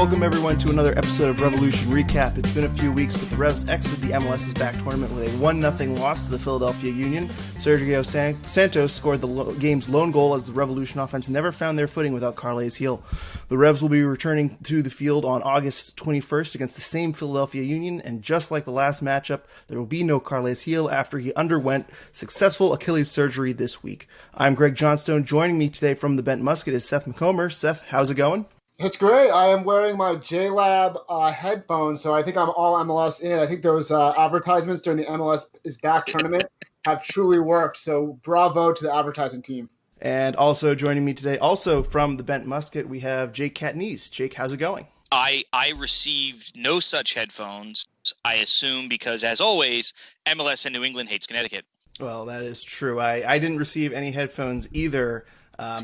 Welcome everyone to another episode of Revolution Recap. It's been a few weeks, but the Revs exited the MLS's back tournament with a 1-0 loss to the Philadelphia Union. Sergio Santos scored the game's lone goal as the Revolution offense never found their footing without Achilles Gil. The Revs will be returning to the field on August 21st against the same Philadelphia Union, and just like the last matchup, there will be no Achilles Gil after he underwent successful Achilles surgery this week. I'm Greg Johnstone. Joining me today from the Bent Musket is Seth McComber. Seth, how's it going? It's great. I am wearing my JLab headphones, so I think I'm all MLS in. I think those advertisements during the MLS is back tournament have truly worked, so bravo to the advertising team. And also joining me today, also from the Bent Musket, we have Jake Catnese. Jake, how's it going? I received no such headphones, I assume, because, as always, MLS and New England hates Connecticut. Well, that is true. I didn't receive any headphones either.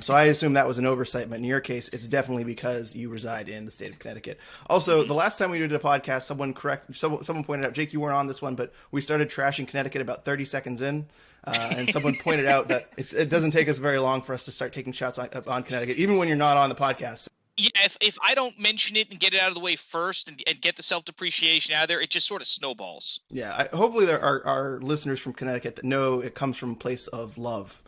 So I assume that was an oversight, but in your case, it's definitely because you reside in the state of Connecticut. Also, the last time we did a podcast, someone pointed out, Jake, you weren't on this one, but we started trashing Connecticut about 30 seconds in, and someone pointed out that it doesn't take us very long for us to start taking shots on Connecticut, even when you're not on the podcast. Yeah, if I don't mention it and get it out of the way first and get the self-depreciation out of there, it just sort of snowballs. Yeah, hopefully there are listeners from Connecticut that know it comes from a place of love.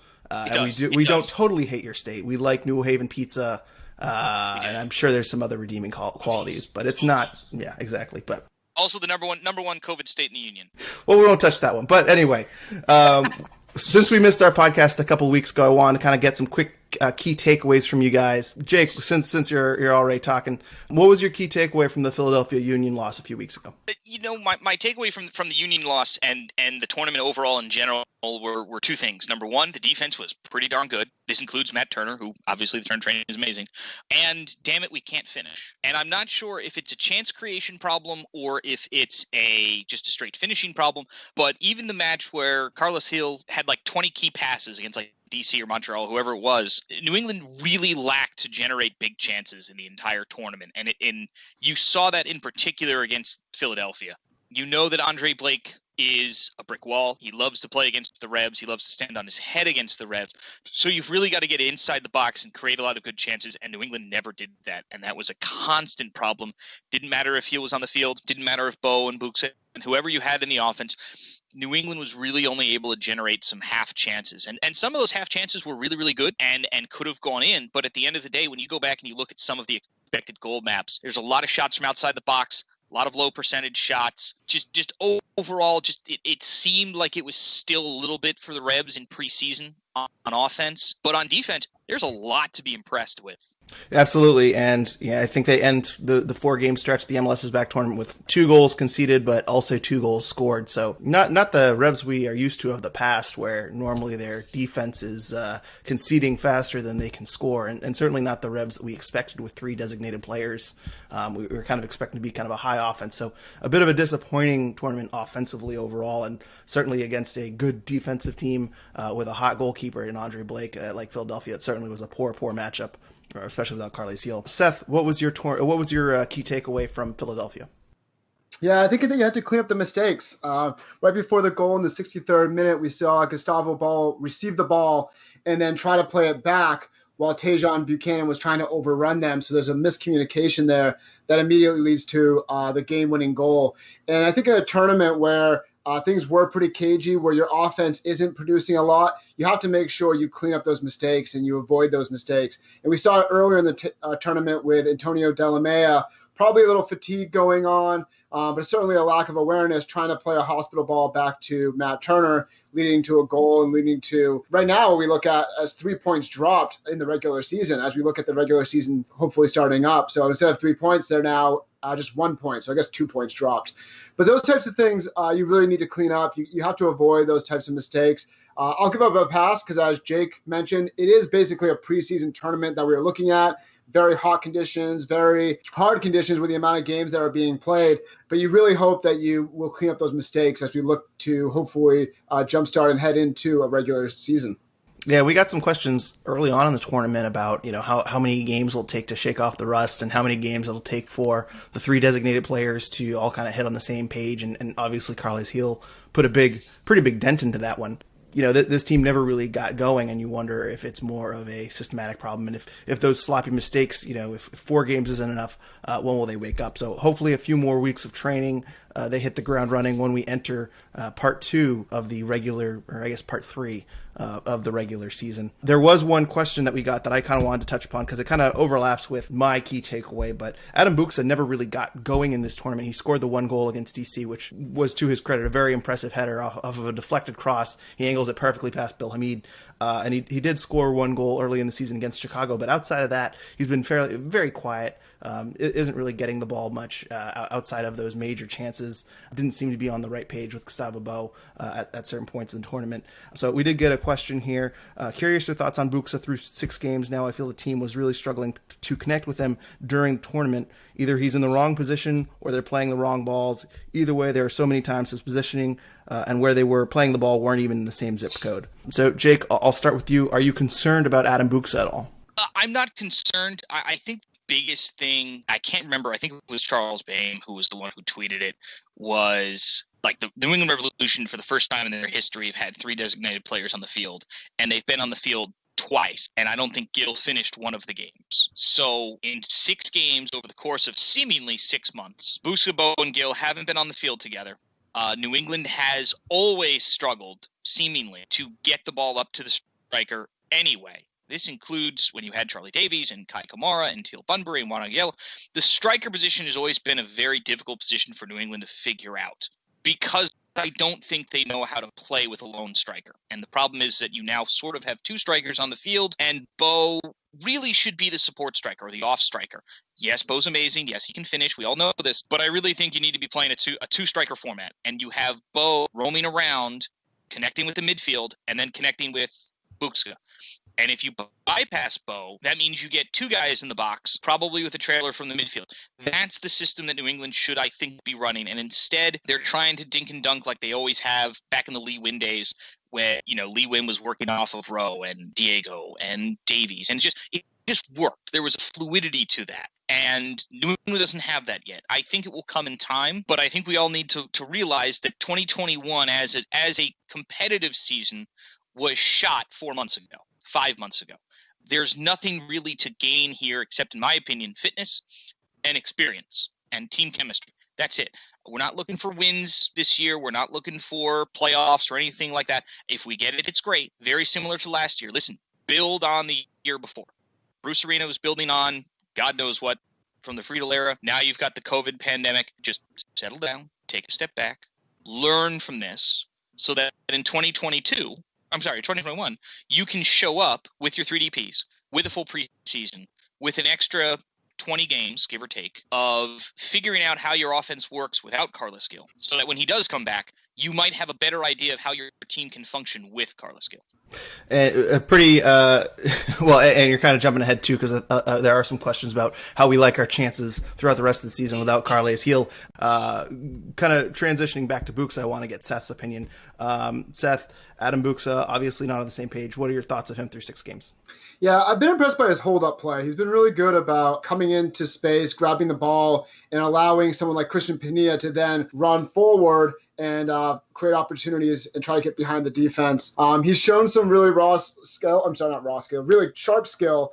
We don't totally hate your state. We like New Haven pizza, and I'm sure there's some other redeeming qualities, but it's not. Yeah, exactly. But also the number one COVID state in the union. Well, we won't touch that one. But anyway, since we missed our podcast a couple of weeks ago, I want to kind of get some quick key takeaways from you guys. Jake, since you're already talking, what was your key takeaway from the Philadelphia Union loss a few weeks ago? You know, my takeaway from the Union loss and the tournament overall in general were two things. Number one, the defense was pretty darn good. This includes Matt Turner, who obviously the turn training is amazing. And damn it, we can't finish. And I'm not sure if it's a chance creation problem or if it's just a straight finishing problem. But even the match where Carlos Gil had like 20 key passes against like DC or Montreal, whoever it was, New England really lacked to generate big chances in the entire tournament. And you saw that in particular against Philadelphia. You know that Andre Blake is a brick wall. He loves to play against the Revs. He loves to stand on his head against the Revs. So you've really got to get inside the box and create a lot of good chances, and New England never did that. And that was a constant problem. Didn't matter if he was on the field. Didn't matter if Bo and Books and whoever you had in the offense. New England was really only able to generate some half chances. And some of those half chances were really, really good and could have gone in. But at the end of the day, when you go back and you look at some of the expected goal maps, there's a lot of shots from outside the box, a lot of low percentage shots. Just overall, it seemed like it was still a little bit for the Revs in preseason on offense. But on defense, there's a lot to be impressed with. Absolutely, and yeah, I think they end the 4-game stretch of the MLS's back tournament with 2 goals conceded, but also 2 goals scored. So not the Revs we are used to of the past, where normally their defense is conceding faster than they can score, and certainly not the Revs that we expected with 3 designated players. We were kind of expecting to be kind of a high offense, so a bit of a disappointing tournament offensively overall, and certainly against a good defensive team with a hot goalkeeper in Andre Blake like Philadelphia. It certainly was a poor matchup, especially without Achilles Gil. Seth, what was your key takeaway from Philadelphia? Yeah, I think you had to clean up the mistakes. Right before the goal in the 63rd minute, we saw Gustavo Ball receive the ball and then try to play it back while Tajon Buchanan was trying to overrun them. So there's a miscommunication there that immediately leads to the game-winning goal. And I think in a tournament where things were pretty cagey, where your offense isn't producing a lot, you have to make sure you clean up those mistakes and you avoid those mistakes. And we saw it earlier in the tournament with Antonio Delamea, probably a little fatigue going on, but certainly a lack of awareness, trying to play a hospital ball back to Matt Turner, leading to a goal and leading to, right now, what we look at as 3 points dropped in the regular season, as we look at the regular season hopefully starting up. So instead of 3 points, they're now just 1 point. So I guess 2 points dropped. But those types of things you really need to clean up. You have to avoid those types of mistakes. I'll give up a pass because, as Jake mentioned, it is basically a preseason tournament that we are looking at. Very hot conditions, very hard conditions with the amount of games that are being played. But you really hope that you will clean up those mistakes as we look to hopefully jumpstart and head into a regular season. Yeah, we got some questions early on in the tournament about, how many games it'll take to shake off the rust and how many games it'll take for the 3 designated players to all kind of hit on the same page. And obviously Carles Gil put a pretty big dent into that one. this team never really got going, and you wonder if it's more of a systematic problem, and if those sloppy mistakes, if 4 games isn't enough, when will they wake up? So hopefully a few more weeks of training, they hit the ground running when we enter part 2 of the regular, or I guess part 3 of the regular season. There was one question that we got that I kind of wanted to touch upon because it kind of overlaps with my key takeaway, but Adam Buksa never really got going in this tournament. He scored the 1 goal against DC, which was, to his credit, a very impressive header off of a deflected cross. He angles it perfectly past Bill Hamid, and he did score 1 goal early in the season against Chicago, but outside of that, he's been very quiet. Isn't really getting the ball much outside of those major chances. Didn't seem to be on the right page with Gustavo Bo at certain points in the tournament. So we did get a question here. Curious your thoughts on Buksa through 6 games now. I feel the team was really struggling to connect with him during the tournament. Either he's in the wrong position or they're playing the wrong balls. Either way, there are so many times his positioning and where they were playing the ball weren't even in the same zip code. So Jake, I'll start with you. Are you concerned about Adam Buksa at all? I'm not concerned. I think biggest thing, I can't remember, I think it was Charles Bain who was the one who tweeted it, was like the New England Revolution for the first time in their history have had 3 designated players on the field, and they've been on the field twice, and I don't think Gil finished one of the games. So in 6 games over the course of seemingly 6 months, Buksa, Bo, and Gil haven't been on the field together. New England has always struggled, seemingly, to get the ball up to the striker anyway. This includes when you had Charlie Davies and Kai Kamara and Teal Bunbury and Juan Aguilera. The striker position has always been a very difficult position for New England to figure out because I don't think they know how to play with a lone striker. And the problem is that you now sort of have 2 strikers on the field, and Bo really should be the support striker or the off striker. Yes, Bo's amazing. Yes, he can finish. We all know this. But I really think you need to be playing a two-striker format. And you have Bo roaming around, connecting with the midfield, and then connecting with Buksa. And if you bypass Bo, that means you get 2 guys in the box, probably with a trailer from the midfield. That's the system that New England should, I think, be running. And instead, they're trying to dink and dunk like they always have back in the Lee Win days when, Lee Win was working off of Rowe and Diego and Davies. And it just worked. There was a fluidity to that. And New England doesn't have that yet. I think it will come in time, but I think we all need to realize that 2021 as a competitive season was shot 4 months ago. 5 months ago. There's nothing really to gain here except, in my opinion, fitness and experience and team chemistry. That's it. We're not looking for wins this year. We're not looking for playoffs or anything like that. If we get it, it's great. Very similar to last year. Listen, build on the year before. Bruce Arena was building on God knows what from the Friedel era. Now you've got the COVID pandemic. Just settle down, take a step back, learn from this so that in 2021, you can show up with your 3DPs, with a full preseason, with an extra 20 games, give or take, of figuring out how your offense works without Carlos Gil, so that when he does come back, you might have a better idea of how your team can function with Carlos Gil. And pretty well, and you're kind of jumping ahead too, because there are some questions about how we like our chances throughout the rest of the season without Carles Gil. Kind of transitioning back to Buksa, I want to get Seth's opinion. Seth, Adam Buksa, obviously not on the same page. What are your thoughts of him through 6 games? Yeah, I've been impressed by his hold-up play. He's been really good about coming into space, grabbing the ball, and allowing someone like Christian Pinilla to then run forward and create opportunities and try to get behind the defense. He's shown some really really sharp skill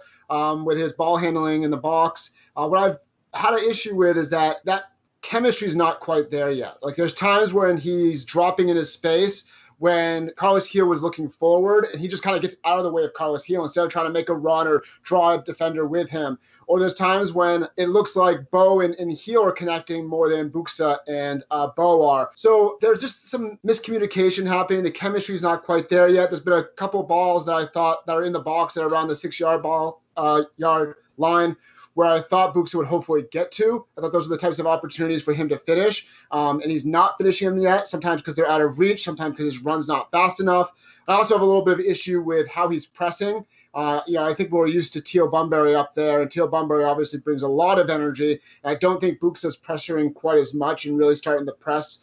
with his ball handling in the box. What I've had an issue with is that chemistry is not quite there yet. Like there's times when he's dropping in his space when Carlos Gil was looking forward, and he just kind of gets out of the way of Carlos Gil instead of trying to make a run or draw a defender with him. Or there's times when it looks like Bo and Gil are connecting more than Buksa and Bo are. So there's just some miscommunication happening. The chemistry is not quite there yet. There's been a couple balls that I thought that are in the box that are around the 6-yard line, where I thought Buksa would hopefully get to. I thought those are the types of opportunities for him to finish. And he's not finishing them yet, sometimes because they're out of reach, sometimes because his run's not fast enough. I also have a little bit of issue with how he's pressing. I think we're used to Teal Bunbury up there, and Teal Bunbury obviously brings a lot of energy. I don't think Buksa's pressuring quite as much and really starting to press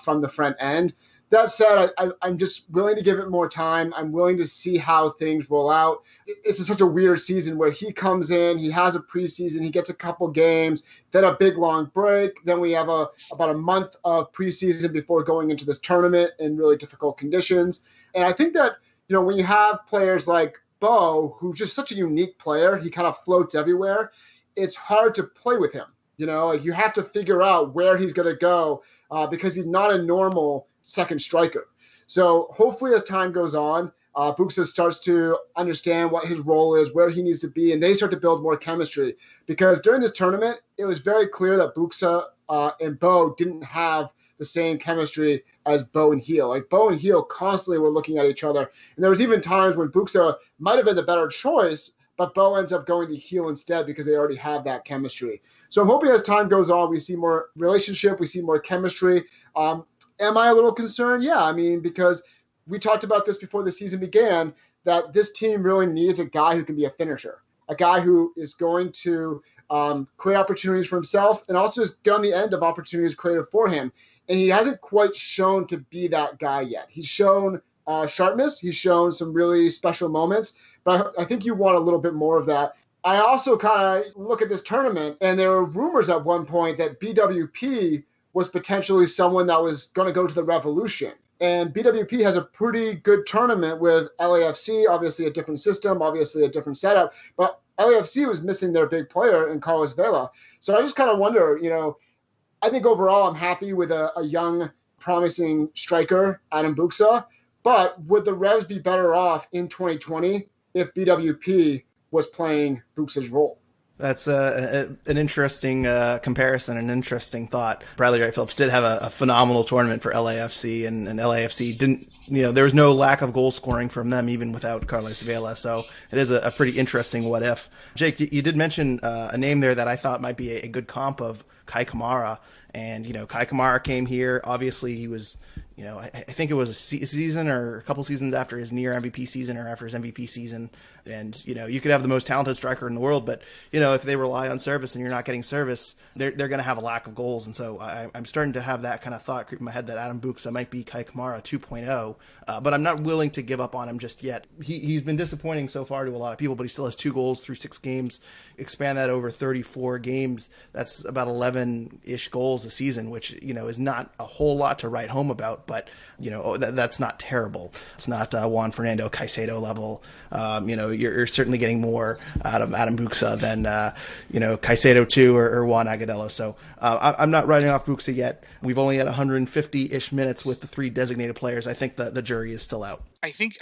from the front end. That said, I'm just willing to give it more time. I'm willing to see how things roll out. It's such a weird season where he comes in, he has a preseason, he gets a couple games, then a big long break. Then we have about a month of preseason before going into this tournament in really difficult conditions. And I think that, when you have players like Bo, who's just such a unique player, he kind of floats everywhere. It's hard to play with him. You have to figure out where he's going to go because he's not a normal second striker. So hopefully as time goes on, Buxa starts to understand what his role is, where he needs to be, and they start to build more chemistry. Because during this tournament, it was very clear that Buxa and Bo didn't have the same chemistry as Bo and Gil. Like Bo and Gil constantly were looking at each other. And there was even times when Buxa might have been the better choice, but Bo ends up going to Gil instead because they already have that chemistry. So I'm hoping as time goes on, we see more relationship, we see more chemistry. Am I a little concerned? Yeah, because we talked about this before the season began, that this team really needs a guy who can be a finisher, a guy who is going to create opportunities for himself and also just get on the end of opportunities created for him. And he hasn't quite shown to be that guy yet. He's shown sharpness. He's shown some really special moments, but I think you want a little bit more of that. I also kind of look at this tournament, and there were rumors at one point that BWP was potentially someone that was going to go to the Revolution. And BWP has a pretty good tournament with LAFC, obviously a different system, obviously a different setup, but LAFC was missing their big player in Carlos Vela. So I just kind of wonder, I think overall I'm happy with a young, promising striker, Adam Buxa, but would the Revs be better off in 2020 if BWP was playing Buxa's role? That's an interesting comparison, an interesting thought. Bradley Wright Phillips did have a phenomenal tournament for LAFC, and LAFC didn't, there was no lack of goal scoring from them even without Carlos Vela. So it is a pretty interesting what if. Jake, you did mention a name there that I thought might be a good comp of Kai Kamara. And, Kai Kamara came here. Obviously, he was, I think it was a season or a couple seasons after his near MVP season or after his MVP season. And, you could have the most talented striker in the world, but, if they rely on service and you're not getting service, they're going to have a lack of goals. And so I'm starting to have that kind of thought creep in my head that Adam Buxa might be Kai Kamara 2.0, but I'm not willing to give up on him just yet. He's been disappointing so far to a lot of people, but he still has 2 goals through 6 games. Expand that over 34 games. That's about 11-ish goals a season, which, is not a whole lot to write home about, but, that's not terrible. It's not Juan Fernando Caicedo level. You're certainly getting more out of Adam Buxa than, Caicedo 2 or Juan Agudelo. So I'm not writing off Buxa yet. We've only had 150-ish minutes with the 3 designated players. I think the jury is still out. I think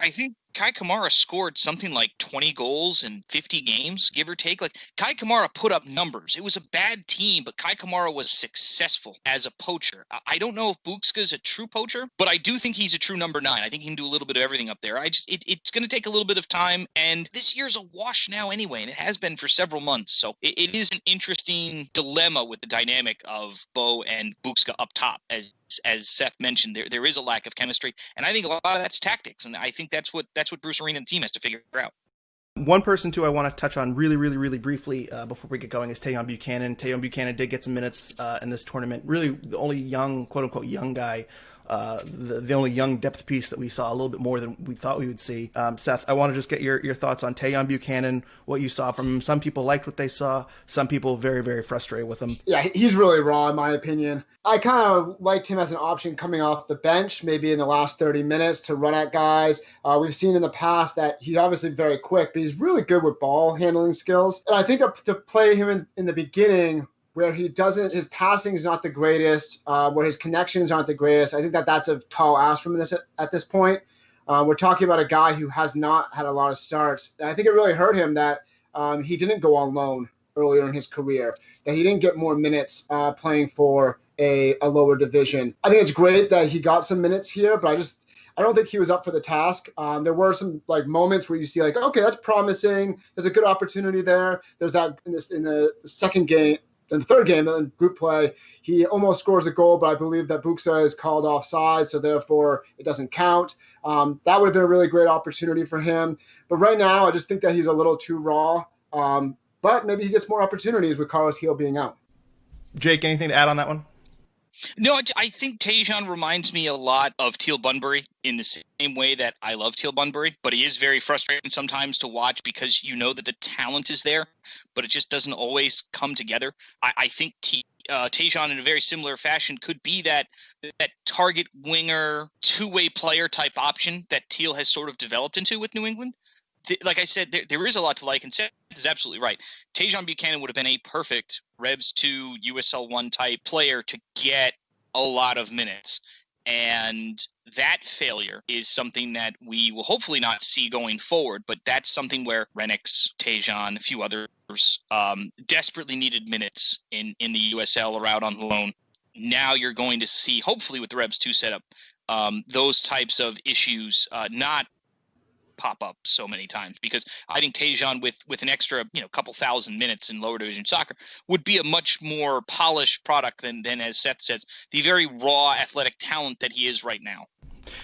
Kai Kamara scored something like 20 goals in 50 games, give or take. Like Kai Kamara put up numbers. It was a bad team, but Kai Kamara was successful as a poacher. I don't know if Buxka's a true poacher, but I do think he's a true number 9. I think he can do a little bit of everything up there. It's going to take a little bit of time, and this year's a wash now anyway, and it has been for several months. So it is an interesting dilemma with the dynamic of Bo and Buxka up top. As Seth mentioned, there is a lack of chemistry, and I think a lot of that's tactics, and I think that's what Bruce Arena and the team has to figure out. One person, too, I want to touch on really, really, really briefly before we get going is Tayon Buchanan. Tayon Buchanan did get some minutes in this tournament. Really, the only young, quote-unquote, young guy, the only young depth piece that we saw a little bit more than we thought we would see. Seth, I want to just get your thoughts on Tayon Buchanan, what you saw from him. Some people liked what they saw. Some people very, very frustrated with him. Yeah, he's really raw, in my opinion. I kind of liked him as an option coming off the bench, maybe in the last 30 minutes to run at guys. We've seen in the past that he's obviously very quick, but he's really good with ball handling skills. And I think to play him in the beginning, where his passing is not the greatest, where his connections aren't the greatest, I think that's a tall ask from this at this point. We're talking about a guy who has not had a lot of starts. And I think it really hurt him that he didn't go on loan earlier in his career, that he didn't get more minutes playing for a lower division. I think it's great that he got some minutes here, but I don't think he was up for the task. There were some moments where you see okay, that's promising. There's a good opportunity there. There's that in the second game. In the third game, in group play, he almost scores a goal, but I believe that Buxa is called offside, so therefore it doesn't count. That would have been a really great opportunity for him. But right now, I just think that he's a little too raw. But maybe he gets more opportunities with Carlos Gil being out. Jake, anything to add on that one? No, I think Tajon reminds me a lot of Teal Bunbury in the same way that I love Teal Bunbury, but he is very frustrating sometimes to watch because you know that the talent is there, but it just doesn't always come together. I think Tajon, in a very similar fashion, could be that target winger, two-way player type option that Teal has sort of developed into with New England. Like I said, there is a lot to like, and Seth is absolutely right. Tajon Buchanan would have been a perfect Revs 2 USL 1 type player to get a lot of minutes. And that failure is something that we will hopefully not see going forward, but that's something where Renix, Tajon, a few others desperately needed minutes in the USL or out on loan. Now you're going to see, hopefully with the Revs 2 setup, those types of issues not pop up so many times, because I think Tajon with an extra couple thousand minutes in lower division soccer would be a much more polished product than as Seth says, the very raw athletic talent that he is right now.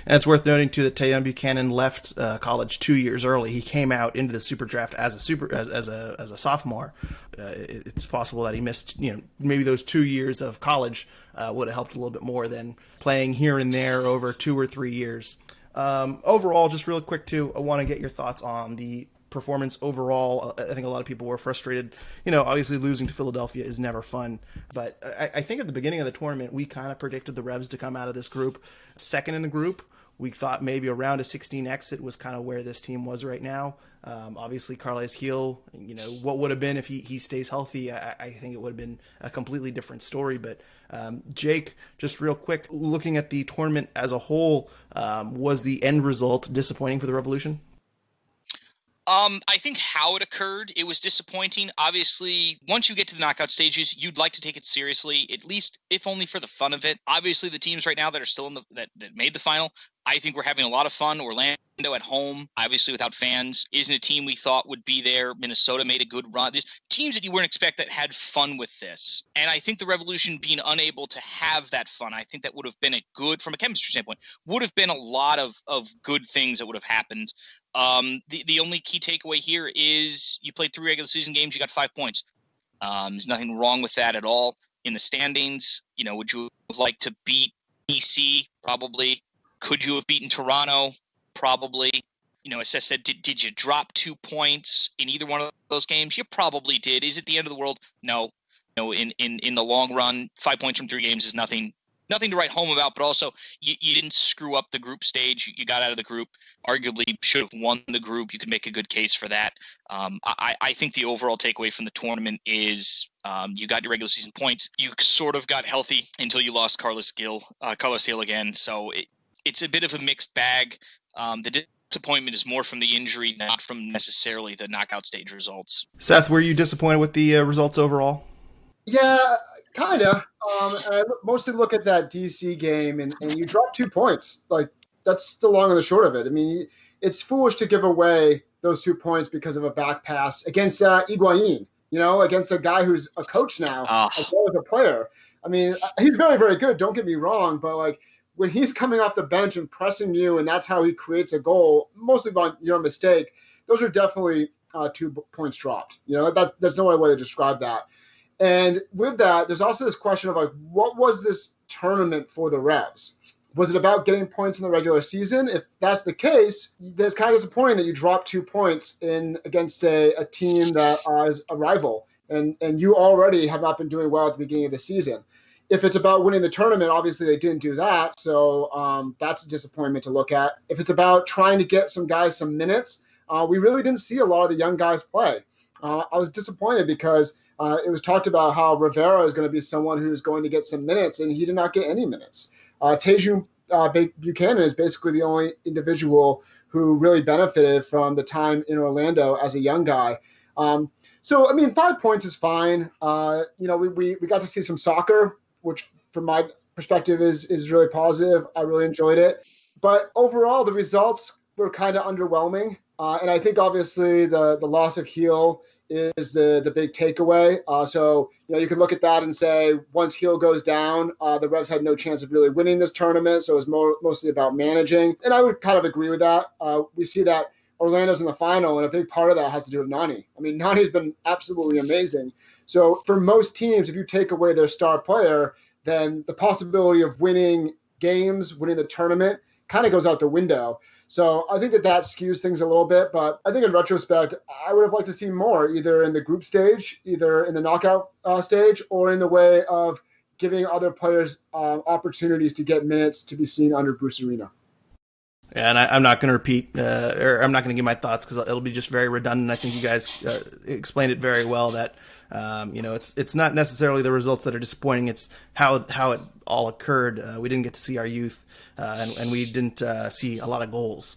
And it's worth noting too that Tajon Buchanan left college 2 years early. He came out into the super draft as a sophomore. It's possible that he missed maybe those 2 years of college would have helped a little bit more than playing here and there over 2 or 3 years. Overall, just real quick too, I want to get your thoughts on the performance overall. I think a lot of people were frustrated. Obviously losing to Philadelphia is never fun, but I think at the beginning of the tournament, we kind of predicted the Revs to come out of this group second in the group. We thought maybe around a 16 exit was kind of where this team was right now. Obviously, Achilles Gil, what would have been if he stays healthy, I think it would have been a completely different story. But Jake, just real quick, looking at the tournament as a whole, was the end result disappointing for the Revolution? I think how it occurred, it was disappointing. Obviously, once you get to the knockout stages, you'd like to take it seriously, at least if only for the fun of it. Obviously, the teams right now that are still in that made the final, I think we're having a lot of fun. Orlando at home, obviously without fans, isn't a team we thought would be there. Minnesota made a good run. There's teams that you wouldn't expect that had fun with this. And I think the Revolution being unable to have that fun, I think that would have been from a chemistry standpoint, would have been a lot of good things that would have happened. The only key takeaway here is you played 3 regular season games, you got 5 points. There's nothing wrong with that at all. In the standings, would you have liked to beat BC? Probably. Could you have beaten Toronto? Probably. As Seth said, did you drop 2 points in either one of those games? You probably did. Is it the end of the world? No. In the long run, 5 points from 3 games is nothing to write home about, but also you didn't screw up the group stage. You got out of the group. Arguably should have won the group. You could make a good case for that. I think the overall takeaway from the tournament is you got your regular season points. You sort of got healthy until you lost Carlos Gil again. So it's a bit of a mixed bag. The disappointment is more from the injury, not from necessarily the knockout stage results. Seth, were you disappointed with the results overall? Yeah, kind of. I mostly look at that DC game, and you drop 2 points. Like, that's the long and the short of it. I mean, it's foolish to give away those 2 points because of a back pass against Higuain, against a guy who's a coach now, as well as a player. I mean, he's very, very good. Don't get me wrong, but like when he's coming off the bench and pressing you, and that's how he creates a goal, mostly by your mistake, those are definitely 2 points dropped. There's no other way to describe that. And with that, there's also this question of like, what was this tournament for the Revs? Was it about getting points in the regular season? If that's the case, it's kind of disappointing that you dropped 2 points against a team that is a rival, and you already have not been doing well at the beginning of the season. If it's about winning the tournament, obviously they didn't do that, so that's a disappointment to look at. If it's about trying to get some guys some minutes, we really didn't see a lot of the young guys play. I was disappointed because it was talked about how Rivera is going to be someone who's going to get some minutes, and he did not get any minutes. Tajon Buchanan is basically the only individual who really benefited from the time in Orlando as a young guy. So, I mean, 5 points is fine. We got to see some soccer, which from my perspective is really positive. I really enjoyed it. But overall, the results were kind of underwhelming. And I think obviously the loss of Gil is the big takeaway. So, you can look at that and say once Gil goes down, the Revs had no chance of really winning this tournament. So it was mostly about managing. And I would kind of agree with that. We see that Orlando's in the final, and a big part of that has to do with Nani. I mean, Nani's been absolutely amazing. So for most teams, if you take away their star player, then the possibility of winning games, winning the tournament kind of goes out the window. So I think that skews things a little bit, but I think in retrospect, I would have liked to see more, either in the group stage, either in the knockout stage, or in the way of giving other players opportunities to get minutes to be seen under Bruce Arena. And I'm not going to repeat, or I'm not going to give my thoughts because it'll be just very redundant. I think you guys explained it very well. That it's not necessarily the results that are disappointing. It's how it all occurred. We didn't get to see our youth, and we didn't see a lot of goals.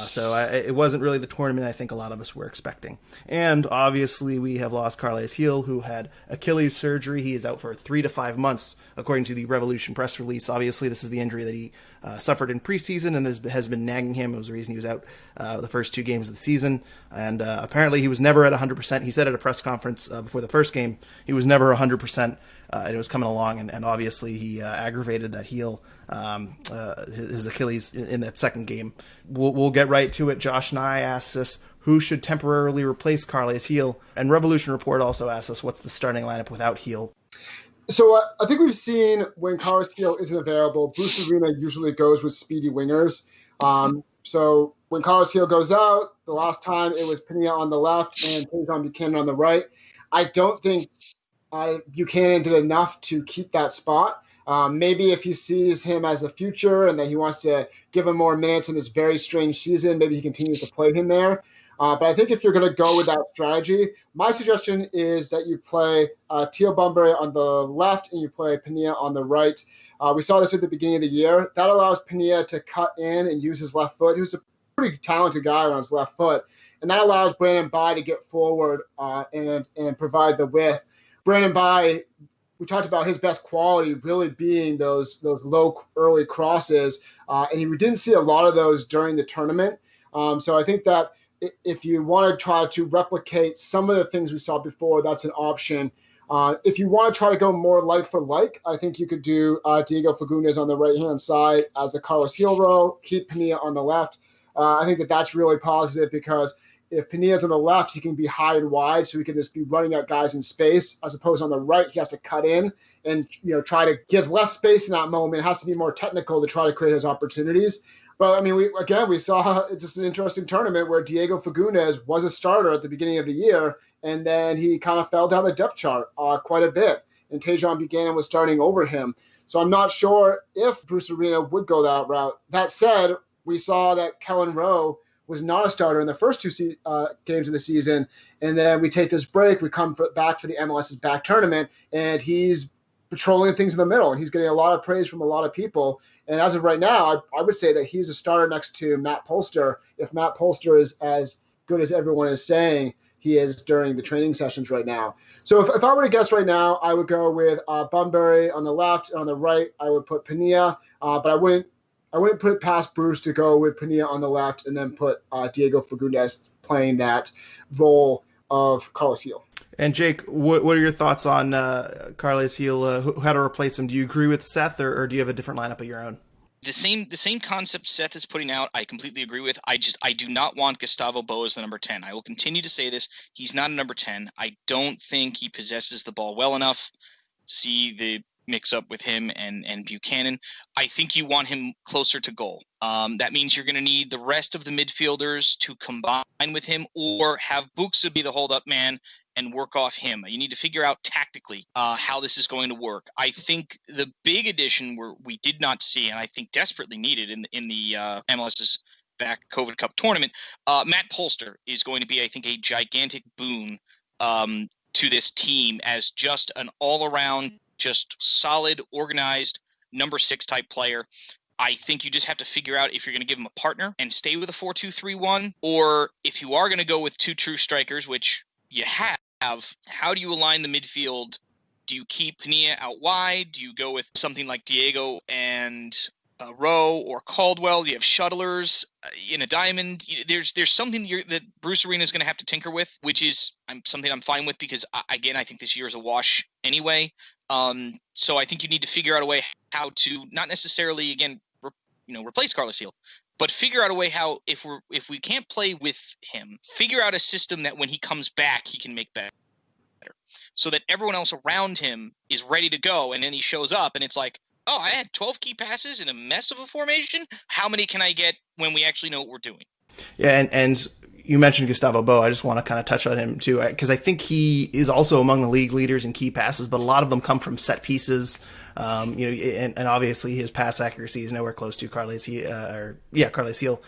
So it wasn't really the tournament I think a lot of us were expecting. And obviously we have lost Achilles Gil, who had Achilles surgery. He is out for 3 to 5 months, according to the Revolution press release. Obviously this is the injury that he suffered in preseason and has been nagging him. It was the reason he was out the first 2 games of the season. And apparently he was never at 100%. He said at a press conference before the first game, he was never 100%. It was coming along, and obviously he aggravated that heel, his Achilles in that second game. We'll get right to it. Josh Nye asks us who should temporarily replace Carles Gil, and Revolution Report also asks us what's the starting lineup without Gil. So I think we've seen when Carles Gil isn't available, Bruce Arena usually goes with speedy wingers. So when Carles Gil goes out, the last time it was Pinilla on the left and Tejon Buchanan on the right. I don't think Buchanan did enough to keep that spot. Maybe if he sees him as a future and that he wants to give him more minutes in this very strange season, maybe he continues to play him there. But I think if you're going to go with that strategy, my suggestion is that you play Teal Bunbury on the left and you play Pinilla on the right. We saw this at the beginning of the year. That allows Pinilla to cut in and use his left foot. Who's a pretty talented guy on his left foot. And that allows Brandon Bai to get forward and provide the width. Brandon Bai, we talked about his best quality really being those low early crosses, and we didn't see a lot of those during the tournament. So I think that if you want to try to replicate some of the things we saw before, that's an option. If you want to try to go more like for like, I think you could do Diego Fagundes on the right-hand side as the Carles Gil row, keep Pinilla on the left. I think that's really positive because if Pinilla's on the left, he can be high and wide, so he can just be running at guys in space. As opposed to on the right, he has to cut in and try to. He has less space in that moment. It has to be more technical to try to create his opportunities. But I mean, we saw it's just an interesting tournament where Diego Fagundes was a starter at the beginning of the year, and then he kind of fell down the depth chart quite a bit, and Tejon Buchanan was starting over him. So I'm not sure if Bruce Arena would go that route. That said, we saw that Kellen Rowe was not a starter in the first 2 games of the season. And then we take this break. We come back for the MLS's back tournament, and he's patrolling things in the middle, and he's getting a lot of praise from a lot of people. And as of right now, I would say that he's a starter next to Matt Polster. If Matt Polster is as good as everyone is saying he is during the training sessions right now. So if I were to guess right now, I would go with Bunbury on the left, and on the right, I would put Pinilla. But I wouldn't put it past Bruce to go with Pinilla on the left and then put Diego Fagundes playing that role of Carles Gil. And Jake, what are your thoughts on Carles Gil, how to replace him? Do you agree with Seth, or do you have a different lineup of your own? The same concept Seth is putting out, I completely agree with. I do not want Gustavo Bo as the number 10. I will continue to say this. He's not a number 10. I don't think he possesses the ball well enough. See the mix up with him and Buchanan. I think you want him closer to goal. That means you're going to need the rest of the midfielders to combine with him, or have Buxa be the hold-up man and work off him. You need to figure out tactically how this is going to work. I think the big addition we did not see, and I think desperately needed in the MLS's back COVID Cup tournament, Matt Polster is going to be, I think, a gigantic boon to this team as just an all-around, just solid, organized number 6 type player. I think you just have to figure out if you're going to give him a partner and stay with a 4-2-3-1, or if you are going to go with 2 true strikers, which you have, how do you align the midfield? Do you keep Pinilla out wide? Do you go with something like Diego and Rowe or Caldwell? Do you have shuttlers in a diamond? There's something that Bruce Arena is going to have to tinker with, which is something I'm fine with because, again, I think this year is a wash anyway. So I think you need to figure out a way how to not necessarily, again, replace Carles Gil, but figure out a way how, if we can't play with him, figure out a system that when he comes back, he can make better. better, so that everyone else around him is ready to go. And then he shows up and it's like, oh, I had 12 key passes in a mess of a formation. How many can I get when we actually know what we're doing? Yeah, and you mentioned Gustavo Bo. I just want to kind of touch on him too, because I think he is also among the league leaders in key passes, but a lot of them come from set pieces. And obviously his pass accuracy is nowhere close to Carles Gil.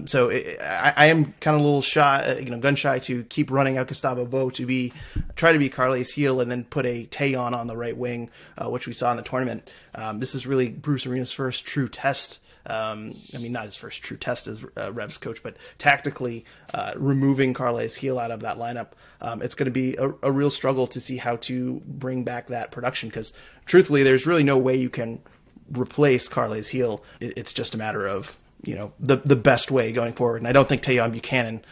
So I am kind of a little shy, gun shy to keep running out Gustavo Bo to try to be Carles Gil and then put a Tejon on the right wing, which we saw in the tournament. This is really Bruce Arena's first true test. Not his first true test as Revs coach, but tactically removing Carles Gil out of that lineup, it's going to be a real struggle to see how to bring back that production, because truthfully, there's really no way you can replace Carles Gil. It's just a matter of the best way going forward, and I don't think Tejon Buchanan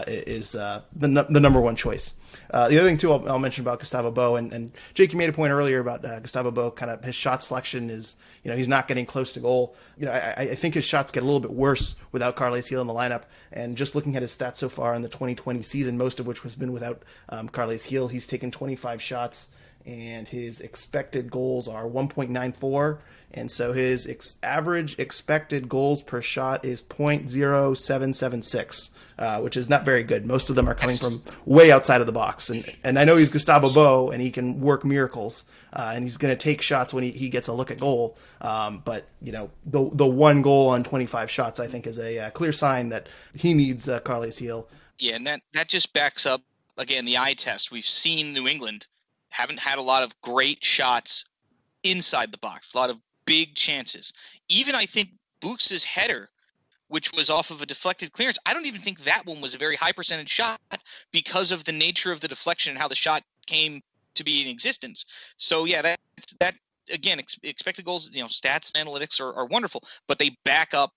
is the number one choice. The other thing too I'll mention about Gustavo Bo, and Jake, you made a point earlier about Gustavo Bo, kind of his shot selection is, he's not getting close to goal. I think his shots get a little bit worse without Carles Gil in the lineup, and just looking at his stats so far in the 2020 season, most of which has been without Carles Gil, he's taken 25 shots, and his expected goals are 1.94, and so his average expected goals per shot is 0.0776. Which is not very good. Most of them are coming from way outside of the box. And I know he's Gustavo Bo, and he can work miracles, and he's going to take shots when he gets a look at goal. But, the one goal on 25 shots, I think, is a clear sign that he needs Carles Gil. Yeah, and that just backs up, again, the eye test. We've seen New England haven't had a lot of great shots inside the box, a lot of big chances. Even, I think, Boots' header, which was off of a deflected clearance, I don't even think that one was a very high percentage shot because of the nature of the deflection and how the shot came to be in existence. So yeah, that again, expected goals, stats and analytics are wonderful, but they back up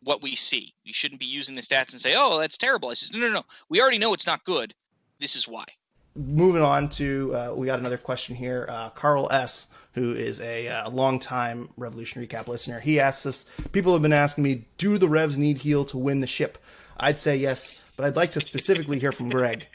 what we see. We shouldn't be using the stats and say, oh, that's terrible. I says, no. We already know it's not good. This is why. Moving on to, we got another question here. Carl S., who is a long-time Revolution Recap listener. He asks us, people have been asking me, do the Revs need Gil to win the ship? I'd say yes, but I'd like to specifically hear from Greg.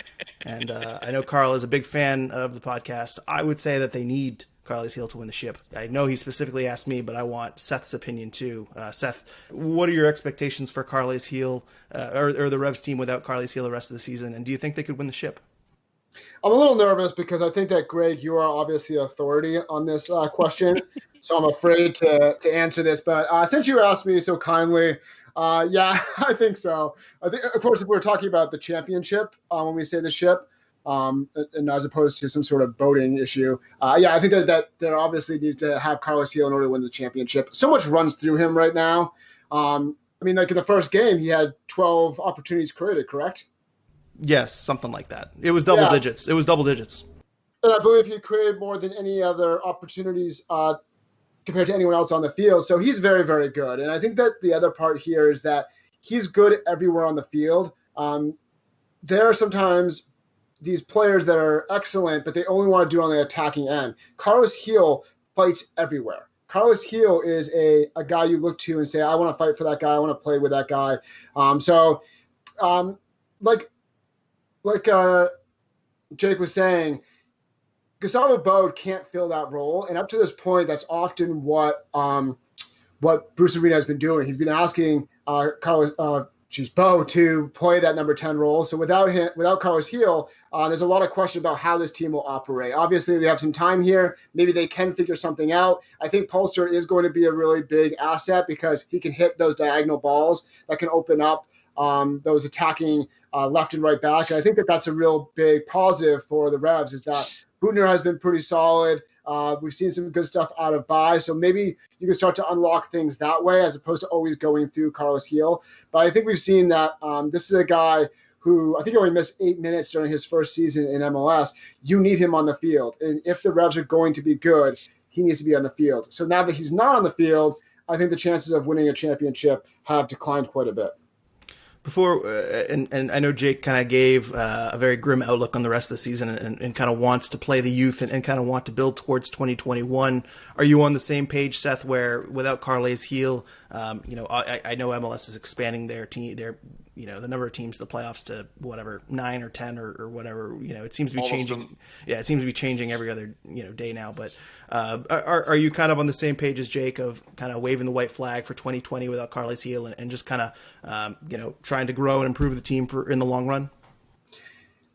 And I know Carl is a big fan of the podcast. I would say that they need Carles Gil to win the ship. I know he specifically asked me, but I want Seth's opinion too. Seth, what are your expectations for Carles Gil or the Revs team without Carles Gil the rest of the season? And do you think they could win the ship? I'm a little nervous because I think that, Greg, you are obviously authority on this question, so I'm afraid to answer this. But since you asked me so kindly, yeah, I think so. I think, of course, if we're talking about the championship, when we say the ship, and as opposed to some sort of boating issue, yeah, I think that there obviously needs to have Carles Gil in order to win the championship. So much runs through him right now. Like in the first game, he had 12 opportunities created, correct? Yes, something like that. It was double digits. It was double digits. And I believe he created more than any other opportunities compared to anyone else on the field. So he's very, very good. And I think that the other part here is that he's good everywhere on the field. There are sometimes these players that are excellent, but they only want to do it on the attacking end. Carles Gil fights everywhere. Carles Gil is a guy you look to and say, I want to fight for that guy. I want to play with that guy. Like Jake was saying, Gustavo Bo can't fill that role, and up to this point, that's often what Bruce Arena has been doing. He's been asking Bo to play that number 10 role. So without Carles Gil, there's a lot of question about how this team will operate. Obviously, they have some time here. Maybe they can figure something out. I think Polster is going to be a really big asset because he can hit those diagonal balls that can open up those attacking left and right back. And I think that that's a real big positive for the Revs is that Butner has been pretty solid. We've seen some good stuff out of Bai. So maybe you can start to unlock things that way as opposed to always going through Carles Gil. But I think we've seen that this is a guy who I think only missed 8 minutes during his first season in MLS. You need him on the field. And if the Revs are going to be good, he needs to be on the field. So now that he's not on the field, I think the chances of winning a championship have declined quite a bit. Before, and I know Jake kind of gave a very grim outlook on the rest of the season and kind of wants to play the youth and kind of want to build towards 2021. Are you on the same page, Seth, where without Carles Gil, I know MLS is expanding their team, the number of teams in the playoffs to whatever 9 or 10 or whatever. It seems to be changing. Yeah, it seems to be changing every other day now. But are you kind of on the same page as Jake of kind of waving the white flag for 2020 without Carles Gil and just kind of trying to grow and improve the team in the long run?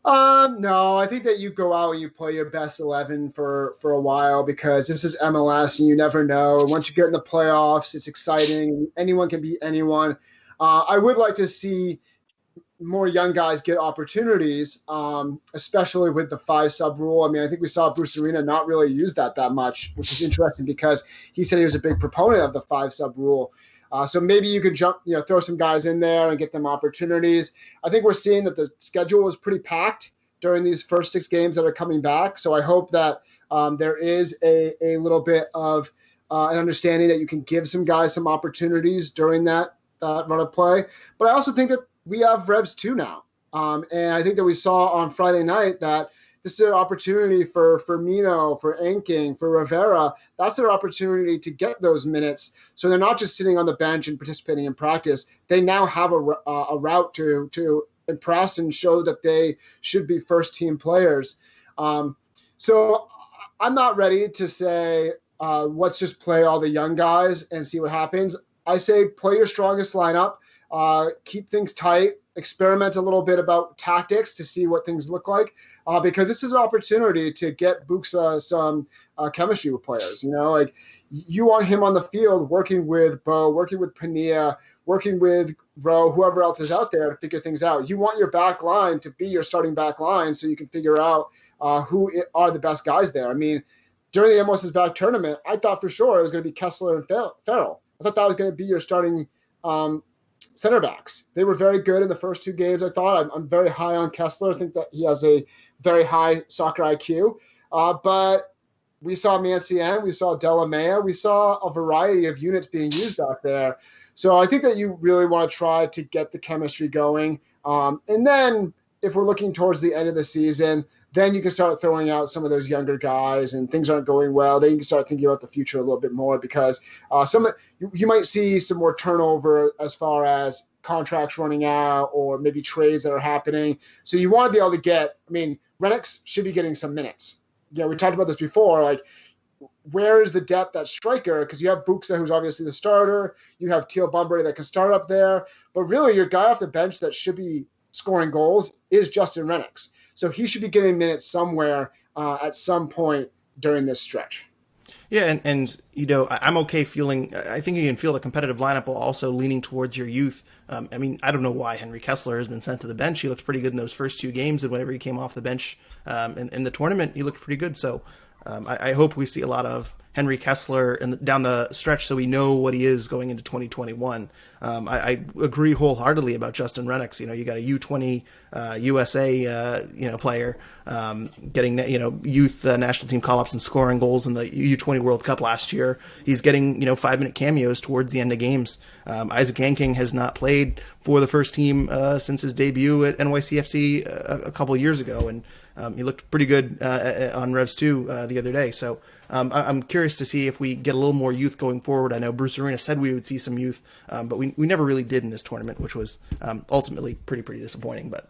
No, I think that you go out and you play your best 11 for a while, because this is MLS and you never know. And once you get in the playoffs, it's exciting. Anyone can beat anyone. I would like to see more young guys get opportunities, especially with the 5-sub rule. I mean, I think we saw Bruce Arena not really use that much, which is interesting because he said he was a big proponent of the 5-sub rule. So maybe you could throw some guys in there and get them opportunities. I think we're seeing that the schedule is pretty packed during these first 6 games that are coming back. So I hope that there is a little bit of an understanding that you can give some guys some opportunities during that run of play. But I also think that we have Revs 2 now. And I think that we saw on Friday night that this is an opportunity for Firmino, for Enking, for Rivera. That's their opportunity to get those minutes. So they're not just sitting on the bench and participating in practice. They now have a route to impress and show that they should be first-team players. So I'm not ready to say, let's just play all the young guys and see what happens. I say play your strongest lineup, keep things tight, experiment a little bit about tactics to see what things look like, because this is an opportunity to get Buxa some chemistry with players. You want him on the field working with Bo, working with Pania, working with Rowe, whoever else is out there to figure things out. You want your back line to be your starting back line so you can figure out who are the best guys there. I mean, during the MLS is Back tournament, I thought for sure it was going to be Kessler and Farrell. I thought that was going to be your starting center backs. They were very good in the first 2 games. I thought I'm very high on Kessler. I think that he has a very high soccer IQ. But we saw Mancien, we saw Delamea, we saw a variety of units being used out there. So I think that you really want to try to get the chemistry going. And then if we're looking towards the end of the season, then you can start throwing out some of those younger guys and things aren't going well. Then you can start thinking about the future a little bit more, because you might see some more turnover as far as contracts running out or maybe trades that are happening. So you want to be able to Renix should be getting some minutes. We talked about this before, where is the depth at striker? Because you have Buxa, who's obviously the starter. You have Teal Bunbury that can start up there. But really, your guy off the bench that should be scoring goals is Justin Renix. So he should be getting minutes somewhere at some point during this stretch. Yeah, and I'm okay feeling. I think you can feel the competitive lineup while also leaning towards your youth. I don't know why Henry Kessler has been sent to the bench. He looked pretty good in those first 2 games, and whenever he came off the bench in the tournament, he looked pretty good. So I hope we see a lot of Henry Kessler down the stretch, so we know what he is going into 2021. I agree wholeheartedly about Justin Renix. You got a U20 USA player getting youth national team call-ups and scoring goals in the U20 World Cup last year. He's getting 5-minute cameos towards the end of games. Isaac Enking has not played for the first team since his debut at NYCFC a couple of years ago, and he looked pretty good on Revs 2 the other day. So I'm curious to see if we get a little more youth going forward. I know Bruce Arena said we would see some youth, but we never really did in this tournament, which was ultimately pretty disappointing. But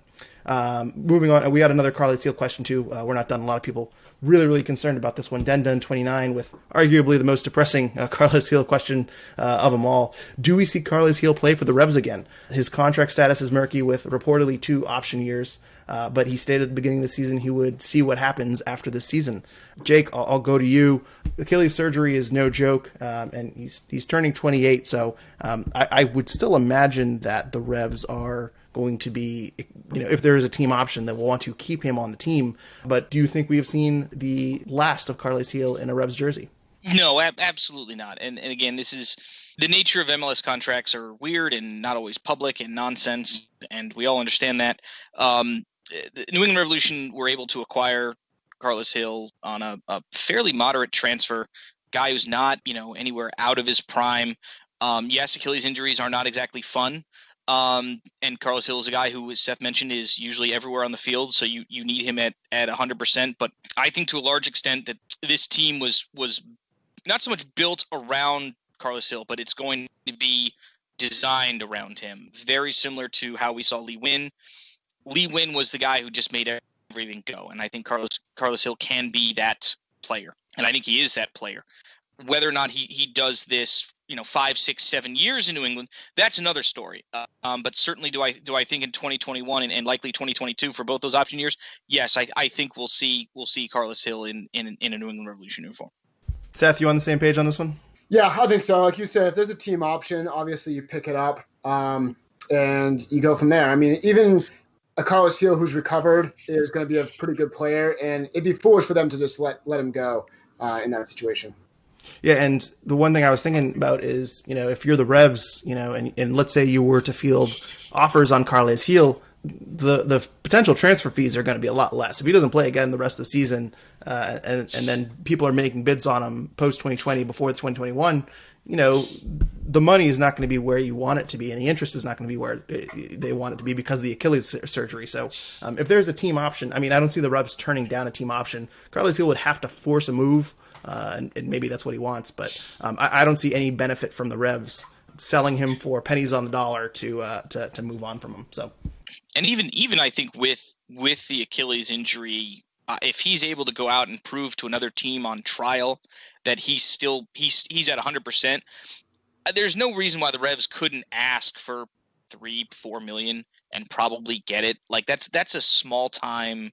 moving on, we got another Carles Gil question too. We're not done. A lot of people really concerned about this one. Den29 with arguably the most depressing Carles Gil question of them all. Do we see Carles Gil play for the Revs again? His contract status is murky with reportedly 2 option years. But he stated at the beginning of the season he would see what happens after this season. Jake, I'll go to you. Achilles surgery is no joke, and he's turning 28, so I would still imagine that the Revs are going to be, if there is a team option, that will want to keep him on the team. But do you think we have seen the last of Carles Gil in a Revs jersey? No, absolutely not. And again, this is the nature of MLS contracts are weird and not always public and nonsense, and we all understand that. The New England Revolution were able to acquire Carles Gil on a fairly moderate transfer, guy who's not, anywhere out of his prime. Yes, Achilles injuries are not exactly fun. And Carles Gil is a guy who, as Seth mentioned, is usually everywhere on the field. So you need him at 100%. But I think to a large extent that this team was not so much built around Carlos Hill, but it's going to be designed around him. Very similar to how we saw Lee Win. Lee Win was the guy who just made everything go, and I think Carlos Hill can be that player, and I think he is that player. Whether or not he does this, 5, 6, 7 years in New England, that's another story. But certainly, do I think in 2021 and likely 2022 for both those option years? Yes, I think we'll see Carlos Hill in a New England Revolution uniform. Seth, you on the same page on this one? Yeah, I think so. Like you said, if there's a team option, obviously you pick it up and you go from there. I mean, even a Carlos Hill who's recovered is going to be a pretty good player, and it'd be foolish for them to just let him go in that situation. Yeah, and the one thing I was thinking about is, if you're the Revs, and let's say you were to field offers on Carles Hill, the potential transfer fees are going to be a lot less. If he doesn't play again the rest of the season, and then people are making bids on him post 2020 before the 2021, the money is not going to be where you want it to be, and the interest is not going to be where they want it to be because of the Achilles surgery. So if there's a team option, I don't see the Revs turning down a team option. Carles Hill would have to force a move, and maybe that's what he wants, but I don't see any benefit from the Revs selling him for pennies on the dollar to move on from him. So, and even I think with the Achilles injury, if he's able to go out and prove to another team on trial that he's at 100%, there's no reason why the Revs couldn't ask for $3-4 million and probably get it. Like that's a small time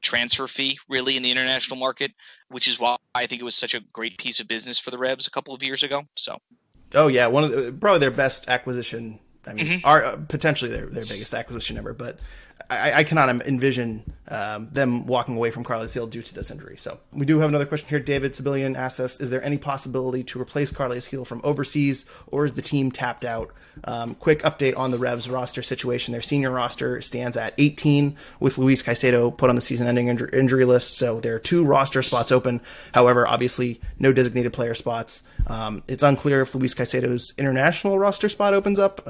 transfer fee really in the international market, which is why I think it was such a great piece of business for the Revs a couple of years ago. So, oh yeah, probably their best acquisition. Potentially their biggest acquisition ever, but I cannot envision them walking away from Carles Hill due to this injury. So we do have another question here. David Sibilian asks us, is there any possibility to replace Carles Hill from overseas, or is the team tapped out? Quick update on the Revs roster situation. Their senior roster stands at 18 with Luis Caicedo put on the season-ending injury list, so there are 2 roster spots open. However, obviously, no designated player spots. It's unclear if Luis Caicedo's international roster spot opens up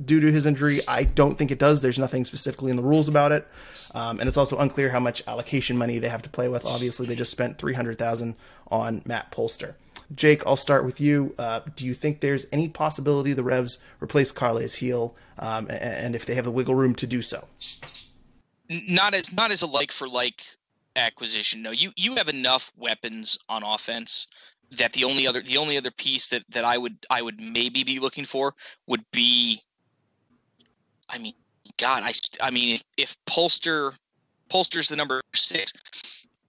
due to his injury. I don't think it does. There's nothing specifically in the rules about it. And it's also unclear how much allocation money they have to play with. Obviously, they just spent $300,000 on Matt Polster. Jake, I'll start with you. Do you think there's any possibility the Revs replace Carles Hill, and if they have the wiggle room to do so? Not as a like for like acquisition. No, you have enough weapons on offense that the only other piece that I would maybe be looking for would be, if Polster's the number 6,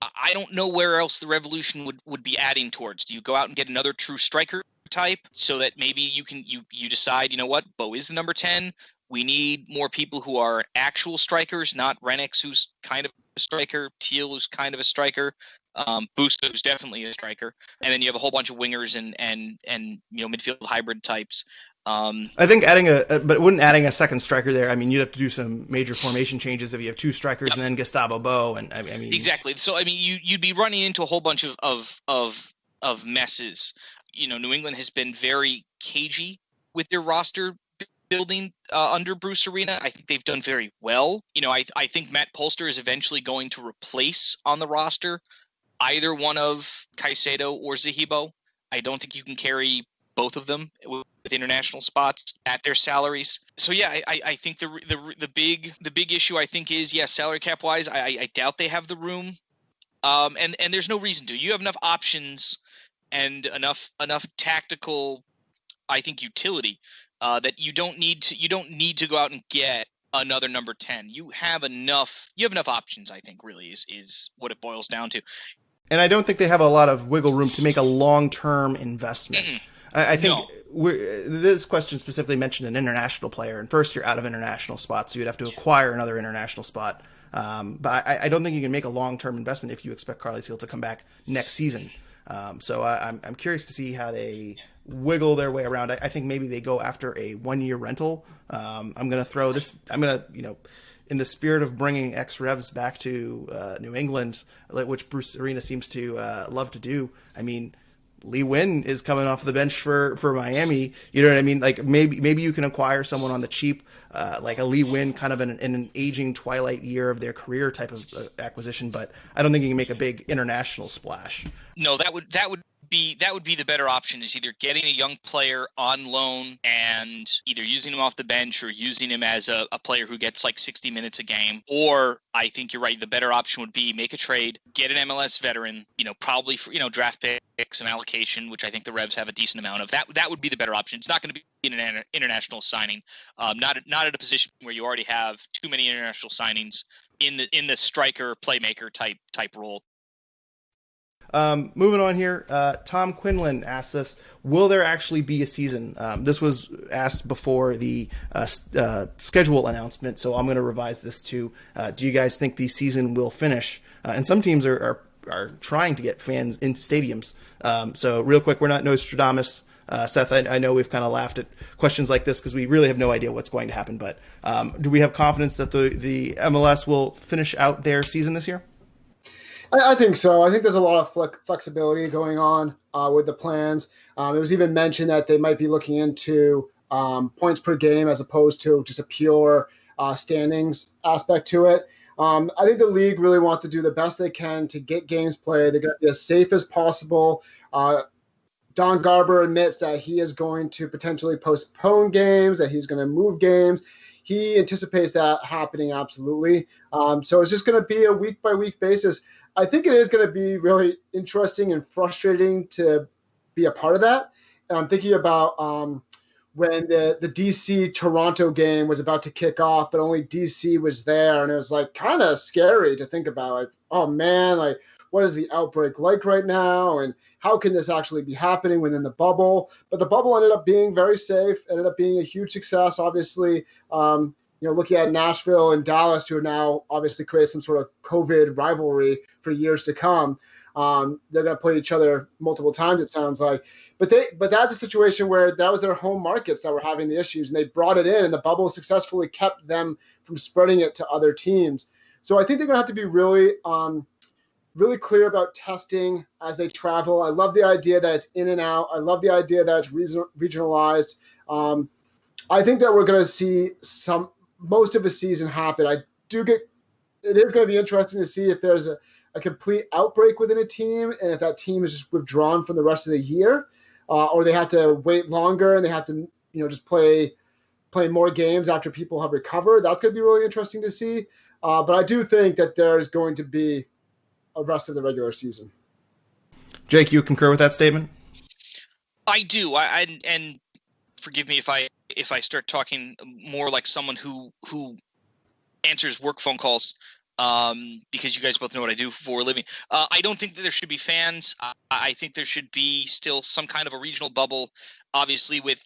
I don't know where else the Revolution would be adding towards. Do you go out and get another true striker type so that maybe you decide, Bo is the number 10. We need more people who are actual strikers, not Renix, who's kind of a striker, Teal, who's kind of a striker, Busta, who's definitely a striker, and then you have a whole bunch of wingers and midfield hybrid types. I think adding a second striker there, you'd have to do some major formation changes if you have 2 strikers and then Gustavo Bo, and exactly. So you'd be running into a whole bunch of messes. New England has been very cagey with their roster building under Bruce Arena. I think they've done very well. I think Matt Polster is eventually going to replace on the roster either one of Caicedo or Zahibo. I don't think you can carry both of them with international spots at their salaries. So yeah, I think the big issue I think is, salary cap wise, I doubt they have the room. And there's no reason to. You have enough options and enough tactical, I think, utility that you don't need to go out and get another number 10. You have enough options, I think, really is what it boils down to. And I don't think they have a lot of wiggle room to make a long-term investment. Mm-mm. I think this question specifically mentioned an international player, and first you're out of international spots, so you'd have to acquire another international spot. But I don't think you can make a long-term investment if you expect Carles Hill to come back next season. So I'm curious to see how they wiggle their way around. I think maybe they go after a 1-year rental. I'm going to throw this. I'm going to, in the spirit of bringing ex-Revs back to New England, which Bruce Arena seems to love to do. Lee Win is coming off the bench for Miami. You know what I mean? Like maybe you can acquire someone on the cheap, like a Lee Win, kind of in an aging twilight year of their career type of acquisition. But I don't think you can make a big international splash. No, that would would be the better option, is either getting a young player on loan and either using him off the bench or using him as a player who gets like 60 minutes a game. Or I think you're right, the better option would be make a trade, get an MLS veteran, probably for, draft picks and allocation, which I think the Revs have a decent amount of. That would be the better option. It's not going to be an international signing, not at a position where you already have too many international signings in the striker playmaker type role. Moving on here, Tom Quinlan asks us, will there actually be a season? This was asked before the schedule announcement, so I'm going to revise this to, do you guys think the season will finish? And some teams are trying to get fans into stadiums. So real quick, we're not Nostradamus. Seth, I know we've kind of laughed at questions like this because we really have no idea what's going to happen, but do we have confidence that the MLS will finish out their season this year? I think so. I think there's a lot of flexibility going on with the plans. It was even mentioned that they might be looking into points per game as opposed to just a pure standings aspect to it. I think the league really wants to do the best they can to get games played. They're going to be as safe as possible. Don Garber admits that he is going to potentially postpone games, that he's going to move games. He anticipates that happening, absolutely. So it's just going to be a week-by-week basis. I think it is going to be really interesting and frustrating to be a part of that. And I'm thinking about when the DC-Toronto game was about to kick off, but only DC was there. And it was like kind of scary to think about. Like, oh, man, like what is the outbreak like right now? And how can this actually be happening within the bubble? But the bubble ended up being very safe, ended up being a huge success, obviously. Looking at Nashville and Dallas, who are now obviously create some sort of COVID rivalry for years to come. They're going to play each other multiple times, it sounds like. But that's a situation where that was their home markets that were having the issues, and they brought it in, and the bubble successfully kept them from spreading it to other teams. So I think they're going to have to be really clear about testing as they travel. I love the idea that it's in and out. I love the idea that it's regionalized. I think that we're going to see most of a season happen. It is going to be interesting to see if there's a complete outbreak within a team, and if that team is just withdrawn from the rest of the year, or they have to wait longer and they have to, just play more games after people have recovered. That's going to be really interesting to see. But I do think that there's going to be a rest of the regular season. Jake, you concur with that statement? I do. And forgive me if I start talking more like someone who answers work phone calls, because you guys both know what I do for a living. I don't think that there should be fans. I think there should be still some kind of a regional bubble. Obviously, with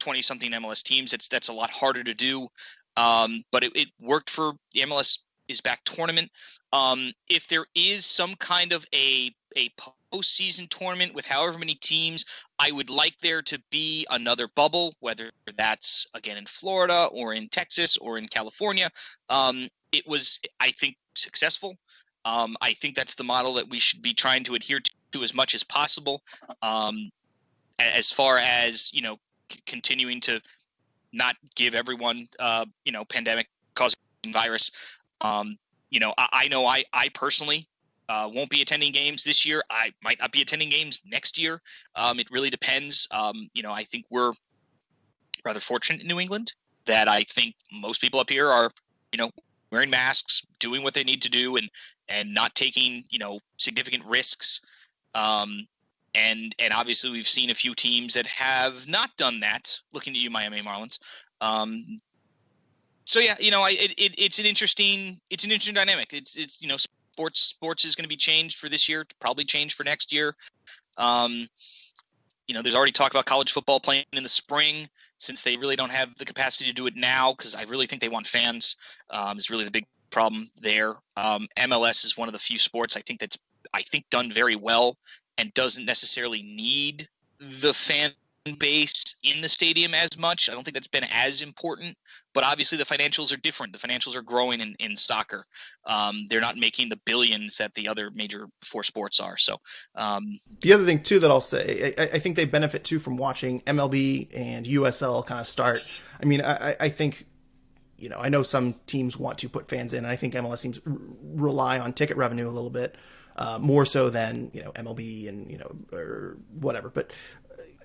20-something MLS teams, that's a lot harder to do. But it worked for the MLS is Back tournament. If there is some kind of a postseason tournament with however many teams, I would like there to be another bubble, whether that's again in Florida or in Texas or in California. It was, I think, successful. I think that's the model that we should be trying to adhere to as much as possible. As far as, continuing to not give everyone, pandemic causing virus. I know I personally won't be attending games this year. I might not be attending games next year. It really depends. I think we're rather fortunate in New England that I think most people up here are, wearing masks, doing what they need to do, and not taking, significant risks. And obviously we've seen a few teams that have not done that. Looking at you, Miami Marlins. So yeah, it's an interesting dynamic. It's sports is going to be changed for this year, probably change for next year. There's already talk about college football playing in the spring, since they really don't have the capacity to do it now, because I really think they want fans. Is really the big problem there. MLS is one of the few sports I think done very well and doesn't necessarily need the fan base in the stadium as much. I don't think that's been as important, but obviously the financials are different. The financials are growing in soccer. They're not making the billions that the other major four sports are. So the other thing too that I'll say, I think they benefit too from watching MLB and USL kind of start. I mean, I think, I know some teams want to put fans in. And I think MLS teams rely on ticket revenue a little bit. more so than, MLB and, or whatever. But,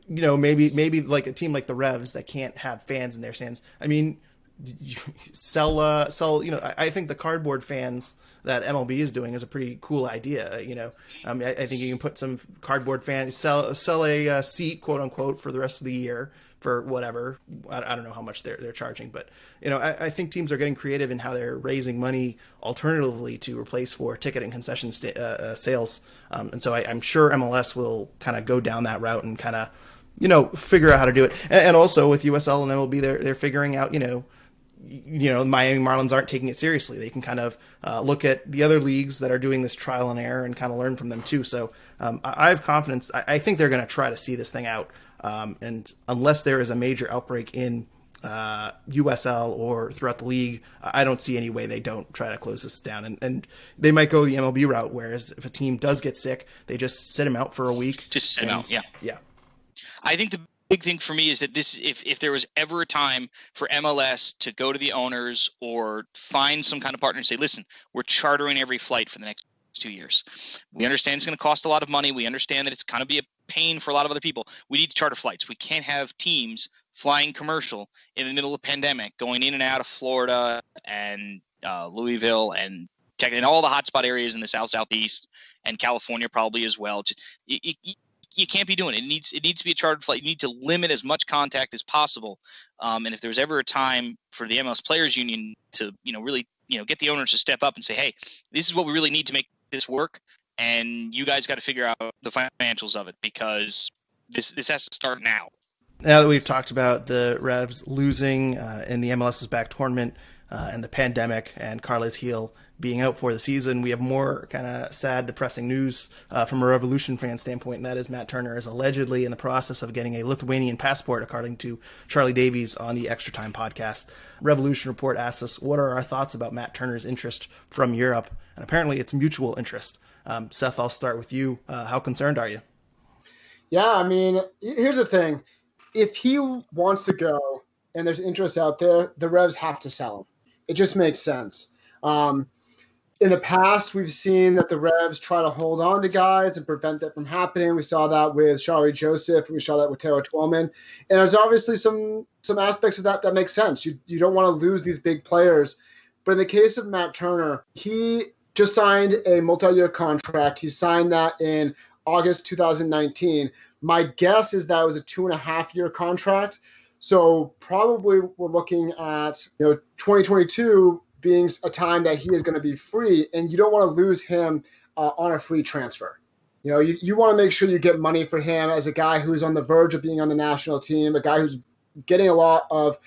maybe like a team like the Revs that can't have fans in their stands. I mean, sell, I think the cardboard fans that MLB is doing is a pretty cool idea. I think you can put some cardboard fans, sell a seat, quote unquote, for the rest of the year for whatever. I don't know how much they're charging, but I think teams are getting creative in how they're raising money alternatively to replace for ticket and concession sales. And so I'm sure MLS will kind of go down that route and kind of, figure out how to do it. And also with USL and MLB, they're figuring out, Miami Marlins aren't taking it seriously. They can kind of look at the other leagues that are doing this trial and error and kind of learn from them too. So I have confidence. I think they're going to try to see this thing out. And unless there is a major outbreak in USL or throughout the league, I don't see any way they don't try to close this down. And they might go the MLB route, whereas if a team does get sick, they just sit them out for a week. Just sit them out, yeah. Yeah. I think the big thing for me is that if there was ever a time for MLS to go to the owners or find some kind of partner and say, listen, we're chartering every flight for the next 2 years. We understand it's going to cost a lot of money. We understand that it's going to be a pain for a lot of other people. We need to charter flights. We can't have teams flying commercial in the middle of a pandemic, going in and out of Florida and Louisville and all the hotspot areas in the Southeast and California probably as well. You can't be doing it. It needs to be a chartered flight. You need to limit as much contact as possible. And if there's ever a time for the MLS Players Union to, really, get the owners to step up and say, hey, this is what we really need to make this work. And you guys got to figure out the financials of it because this has to start now. Now that we've talked about the Revs losing in the MLS's back tournament and the pandemic and Achilles Gil being out for the season, we have more kind of sad, depressing news from a Revolution fan standpoint, and that is Matt Turner is allegedly in the process of getting a Lithuanian passport, according to Charlie Davies on the Extra Time podcast. Revolution Report asks us, what are our thoughts about Matt Turner's interest from Europe? And apparently it's mutual interest. Seth, I'll start with you. How concerned are you? Yeah, I mean, here's the thing. If he wants to go and there's interest out there, the Revs have to sell him. It just makes sense. In the past, we've seen that the Revs try to hold on to guys and prevent that from happening. We saw that with Shari Joseph. We saw that with Tara Twellman. And there's obviously some aspects of that make sense. You don't want to lose these big players. But in the case of Matt Turner, he just signed a multi-year contract. He signed that in August 2019. My guess is that it was a 2.5-year contract. So probably we're looking at 2022 being a time that he is going to be free, and you don't want to lose him on a free transfer. You want to make sure you get money for him as a guy who's on the verge of being on the national team, a guy who's getting a lot of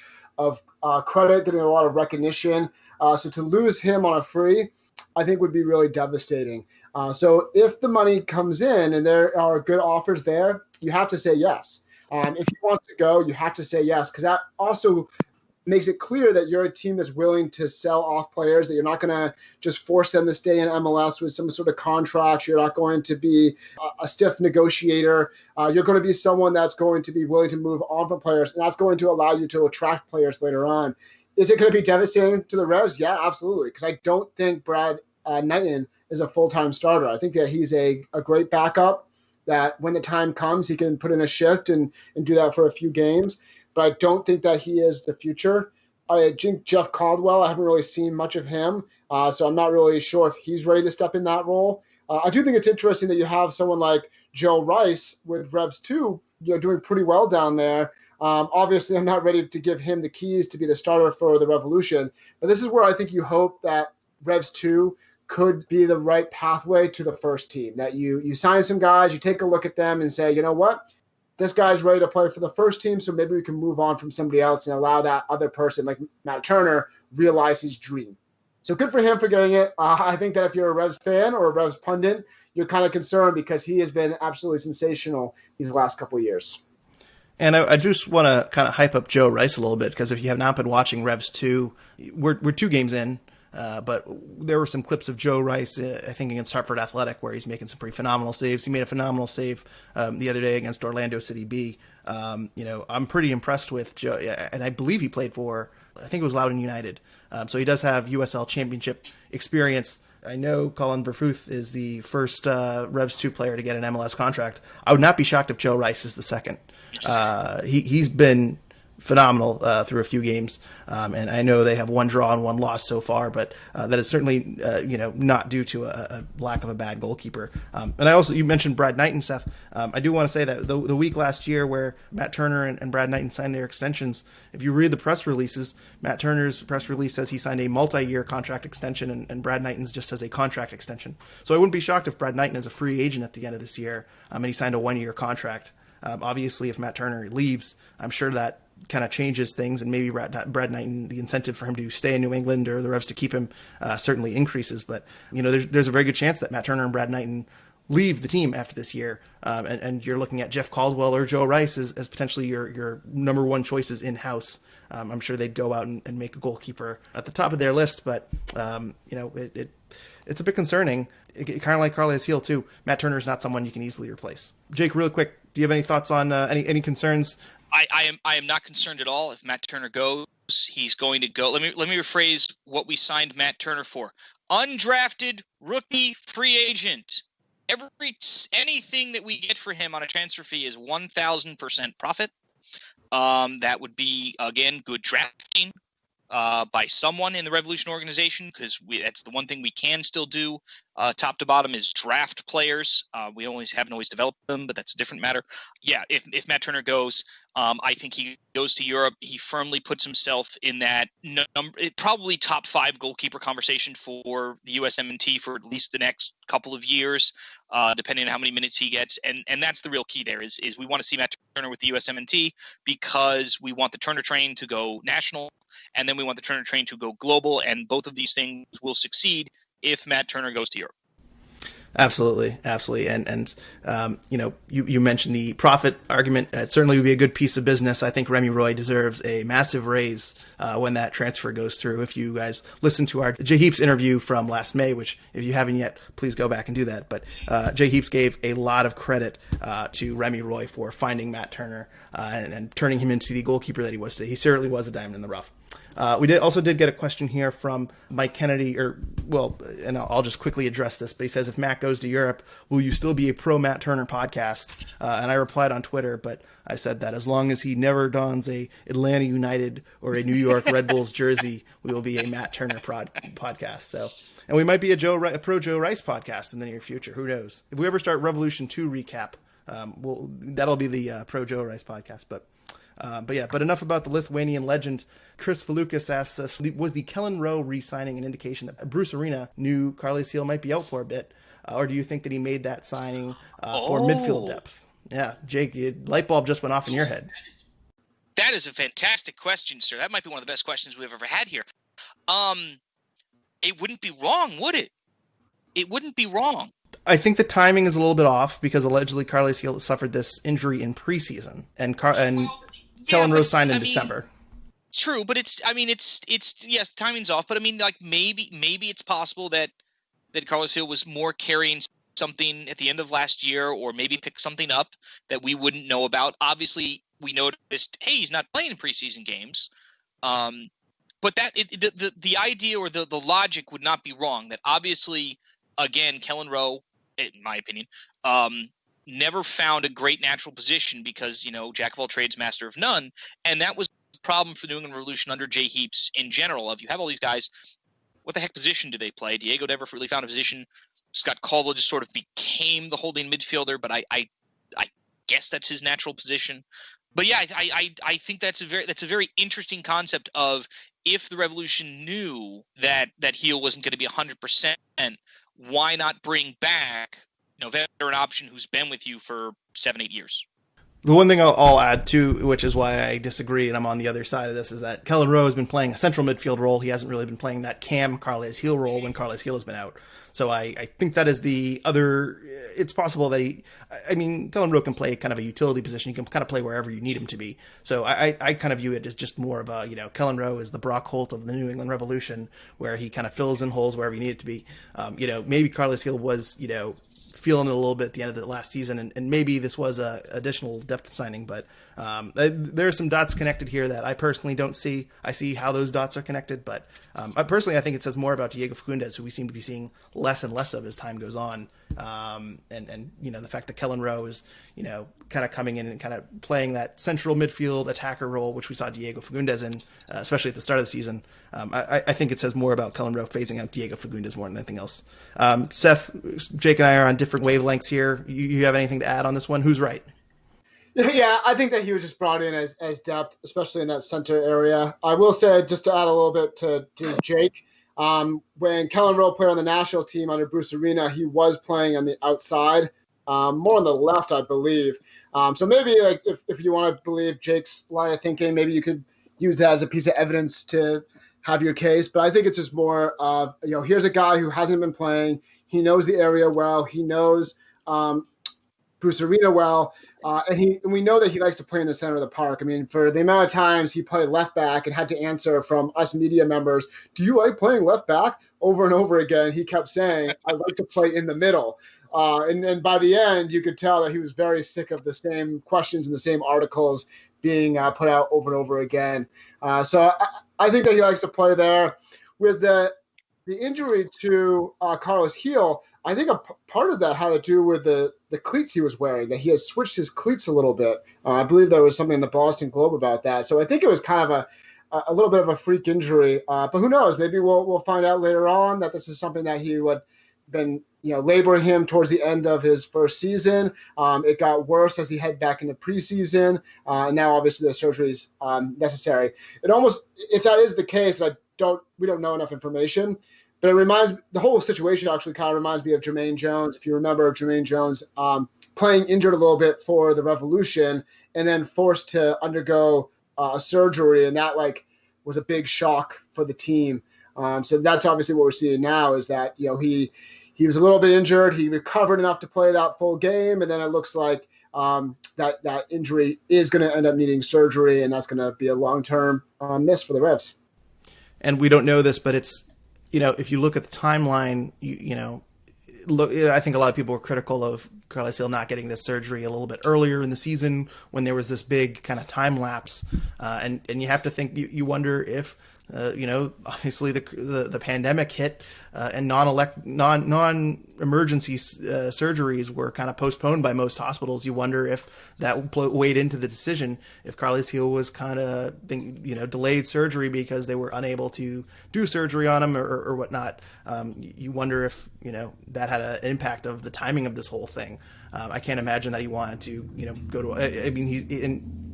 credit, getting a lot of recognition. So to lose him on a free, I think would be really devastating. So if the money comes in and there are good offers there, you have to say yes. If he wants to go, you have to say yes, because that also makes it clear that you're a team that's willing to sell off players, that you're not going to just force them to stay in MLS with some sort of contract. You're not going to be a stiff negotiator. You're going to be someone that's going to be willing to move on from players, and that's going to allow you to attract players later on. Is it going to be devastating to the Revs? Yeah, absolutely, because I don't think Brad Knighton is a full-time starter. I think that he's a great backup, that when the time comes, he can put in a shift and do that for a few games. But I don't think that he is the future. I think Jeff Caldwell, I haven't really seen much of him, so I'm not really sure if he's ready to step in that role. I do think it's interesting that you have someone like Joe Rice with Revs 2, doing pretty well down there. Obviously, I'm not ready to give him the keys to be the starter for the Revolution, but this is where I think you hope that Revs 2 could be the right pathway to the first team, that you sign some guys, you take a look at them and say, you know what? This guy's ready to play for the first team, so maybe we can move on from somebody else and allow that other person, like Matt Turner, realize his dream. So good for him for getting it. I think that if you're a Revs fan or a Revs pundit, you're kind of concerned because he has been absolutely sensational these last couple of years. And I just want to kind of hype up Joe Rice a little bit, because if you have not been watching Revs 2, we're 2 games in. But there were some clips of Joe Rice, I think against Hartford Athletic, where he's making some pretty phenomenal saves. He made a phenomenal save the other day against Orlando City B. I'm pretty impressed with Joe, and I believe he played for, I think it was Loudoun United. So he does have USL Championship experience. I know Colin Verfuth is the first Revs 2 player to get an MLS contract. I would not be shocked if Joe Rice is the second. He's been phenomenal through a few games, and I know they have one draw and one loss so far, but that is certainly not due to a lack of a bad goalkeeper. And you mentioned Brad Knighton, Seth. I do want to say that the week last year where Matt Turner and Brad Knighton signed their extensions, if you read the press releases, Matt Turner's press release says he signed a multi-year contract extension, and Brad Knighton's just says a contract extension. So I wouldn't be shocked if Brad Knighton is a free agent at the end of this year, and he signed a 1-year contract. Obviously, if Matt Turner leaves, I'm sure that kind of changes things, and maybe Brad Knighton, the incentive for him to stay in New England or the Revs to keep him certainly increases. But there's a very good chance that Matt Turner and Brad Knighton leave the team after this year, and you're looking at Jeff Caldwell or Joe Rice as potentially your number one choices in house. I'm sure they'd go out and make a goalkeeper at the top of their list, but it's a bit concerning. Kind of like Achilles Gil too. Matt Turner is not someone you can easily replace. Jake, real quick, do you have any thoughts on any concerns? I am not concerned at all. If Matt Turner goes, he's going to go. Let me rephrase what we signed Matt Turner for: undrafted rookie free agent. Anything that we get for him on a transfer fee is 1,000% profit. That would be, again, good drafting by someone in the Revolution organization, because that's the one thing we can still do top to bottom is draft players. We haven't always developed them, but that's a different matter. Yeah, if Matt Turner goes, I think he goes to Europe. He firmly puts himself in that probably top 5 goalkeeper conversation for the USMNT for at least the next couple of years, depending on how many minutes he gets. And that's the real key there is we want to see Matt Turner with the USMNT because we want the Turner train to go national, and then we want the Turner train to go global, and both of these things will succeed if Matt Turner goes to Europe. Absolutely. And you mentioned the profit argument. It certainly would be a good piece of business. I think Remy Roy deserves a massive raise when that transfer goes through. If you guys listen to our Jay Heaps interview from last May, which if you haven't yet, please go back and do that. But Jay Heaps gave a lot of credit to Remy Roy for finding Matt Turner and turning him into the goalkeeper that he was today. He certainly was a diamond in the rough. We also did get a question here from Mike Kennedy, and I'll just quickly address this, but he says, if Matt goes to Europe, will you still be a pro Matt Turner podcast? And I replied on Twitter, but I said that as long as he never dons a Atlanta United or a New York Red Bulls jersey, we will be a Matt Turner podcast. So, and we might be a pro Joe Rice podcast in the near future. Who knows? If we ever start Revolution 2 recap, that'll be the pro Joe Rice podcast, but enough about the Lithuanian legend. Chris Falukas asks us, was the Kellen Rowe re-signing an indication that Bruce Arena knew Achilles Gil might be out for a bit? Or do you think that he made that signing for midfield depth? Yeah, Jake, light bulb just went off in your head. That is a fantastic question, sir. That might be one of the best questions we've ever had here. It wouldn't be wrong, would it? It wouldn't be wrong. I think the timing is a little bit off because allegedly Achilles Gil suffered this injury in preseason, and Kellen Rowe signed in December. True, but it's yes, timing's off, but maybe it's possible that Achilles Gil was more carrying something at the end of last year, or maybe picked something up that we wouldn't know about. Obviously, we noticed, hey, he's not playing in preseason games. But the idea or the logic would not be wrong. That obviously, again, Kellen Rowe, in my opinion, never found a great natural position because, jack of all trades, master of none. And that was the problem for the New England Revolution under Jay Heaps in general. If you have all these guys, what the heck position do they play? Diego never really found a position. Scott Caldwell just sort of became the holding midfielder, but I guess that's his natural position. But yeah, I think that's a very interesting concept of, if the Revolution knew that Gil wasn't going to be 100%, why not bring back veteran option who's been with you for 7-8 years? The one thing I'll add too, which is why I disagree and I'm on the other side of this, is that Kellen Rowe has been playing a central midfield role. He hasn't really been playing that cam Achilles Gil role when Achilles Gil has been out. So I think that is the other. It's possible that Kellen Rowe can play kind of a utility position. He can kind of play wherever you need him to be. So I kind of view it as just more of a, Kellen Rowe is the Brock Holt of the New England Revolution, where he kind of fills in holes wherever you need it to be. Maybe Achilles Gil was, feeling it a little bit at the end of the last season, and maybe this was a additional depth signing, but there are some dots connected here that I personally don't see. I see how those dots are connected, but I think it says more about Diego Fagundez, who we seem to be seeing less and less of as time goes on, and the fact that Kellen Rowe is kind of coming in and kind of playing that central midfield attacker role, which we saw Diego Fagundez in, especially at the start of the season. I think it says more about Kellen Rowe phasing out Diego Fagundez more than anything else. Seth, Jake and I are on different wavelengths here. You have anything to add on this one? Who's right? Yeah, I think that he was just brought in as depth, especially in that center area. I will say, just to add a little bit to Jake, when Kellen Rowe played on the national team under Bruce Arena, he was playing on the outside, more on the left, I believe. So maybe if you want to believe Jake's line of thinking, maybe you could use that as a piece of evidence to have your case. But I think it's just more of, here's a guy who hasn't been playing. He knows the area well. He knows Bruce Arena well. And we know that he likes to play in the center of the park. I mean, for the amount of times he played left back and had to answer from us media members, do you like playing left back? Over and over again, he kept saying, I like to play in the middle. And then by the end, you could tell that he was very sick of the same questions and the same articles being put out over and over again. So I think that he likes to play there. With the injury to Carlos Gil, I think a part of that had to do with the cleats he was wearing, that he had switched his cleats a little bit. I believe there was something in the Boston Globe about that. So I think it was kind of a little bit of a freak injury. But who knows? Maybe we'll find out later on that this is something that he would been laboring him towards the end of his first season. It got worse as he head back into preseason. And now obviously the surgery is necessary. It almost, if that is the case, we don't know enough information. But the whole situation actually kind of reminds me of Jermaine Jones. If you remember Jermaine Jones playing injured a little bit for the Revolution and then forced to undergo a surgery, and that was a big shock for the team. So that's obviously what we're seeing now is that he was a little bit injured. He recovered enough to play that full game, and then it looks like that injury is going to end up needing surgery, and that's going to be a long-term miss for the Revs. And we don't know this, but it's if you look at the timeline, I think a lot of people were critical of Carlos Gil not getting this surgery a little bit earlier in the season when there was this big kind of time lapse. And you have to think, you wonder if, obviously the pandemic hit and non-emergency surgeries were kind of postponed by most hospitals. You wonder if that weighed into the decision, if Carlos Gil was kind of, delayed surgery because they were unable to do surgery on him or whatnot. You wonder if, that had an impact of the timing of this whole thing. I can't imagine that he wanted to, go to,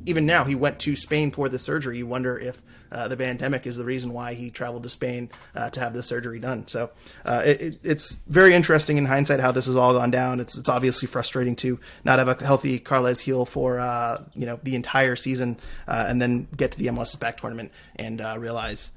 even now he went to Spain for the surgery. You wonder if the pandemic is the reason why he traveled to Spain to have the surgery done. So it's very interesting in hindsight how this has all gone down. It's obviously frustrating to not have a healthy Carles Gil for the entire season and then get to the MLS back tournament and realize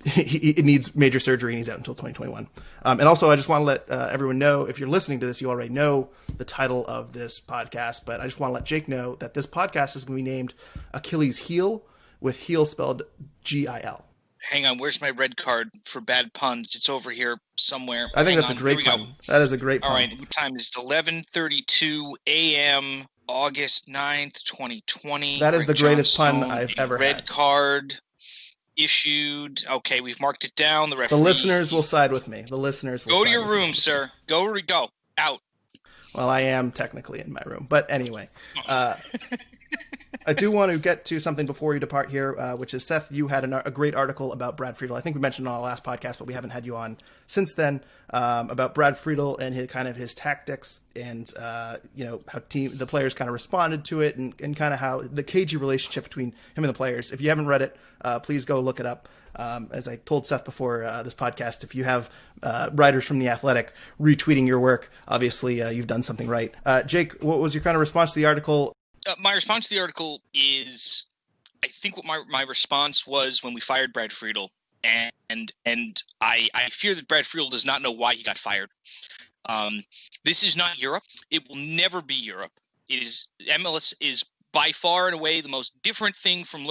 he needs major surgery and he's out until 2021. And also, I just want to let everyone know, if you're listening to this, you already know the title of this podcast, but I just want to let Jake know that this podcast is going to be named Achilles Gil, with heel spelled Gil. Hang on, where's my red card for bad puns? It's over here somewhere. I think that's a great pun. That is a great pun. All right, what time is it? 11:32 a.m., August 9th, 2020. That is the greatest pun I've ever had. Red card issued. Okay, we've marked it down. The listeners will side with me. The listeners will go to your room, sir. Go out. Well, I am technically in my room, but anyway. I do want to get to something before you depart here, which is, Seth, you had a great article about Brad Friedel. I think we mentioned it on our last podcast, but we haven't had you on since then, about Brad Friedel and his tactics and, how the players kind of responded to it and kind of how the cagey relationship between him and the players. If you haven't read it, please go look it up. As I told Seth before this podcast, if you have writers from The Athletic retweeting your work, obviously you've done something right. Jake, what was your kind of response to the article? My response to the article is, I think what my response was when we fired Brad Friedel, and I fear that Brad Friedel does not know why he got fired. This is not Europe. It will never be Europe. MLS is by far and away the most different thing from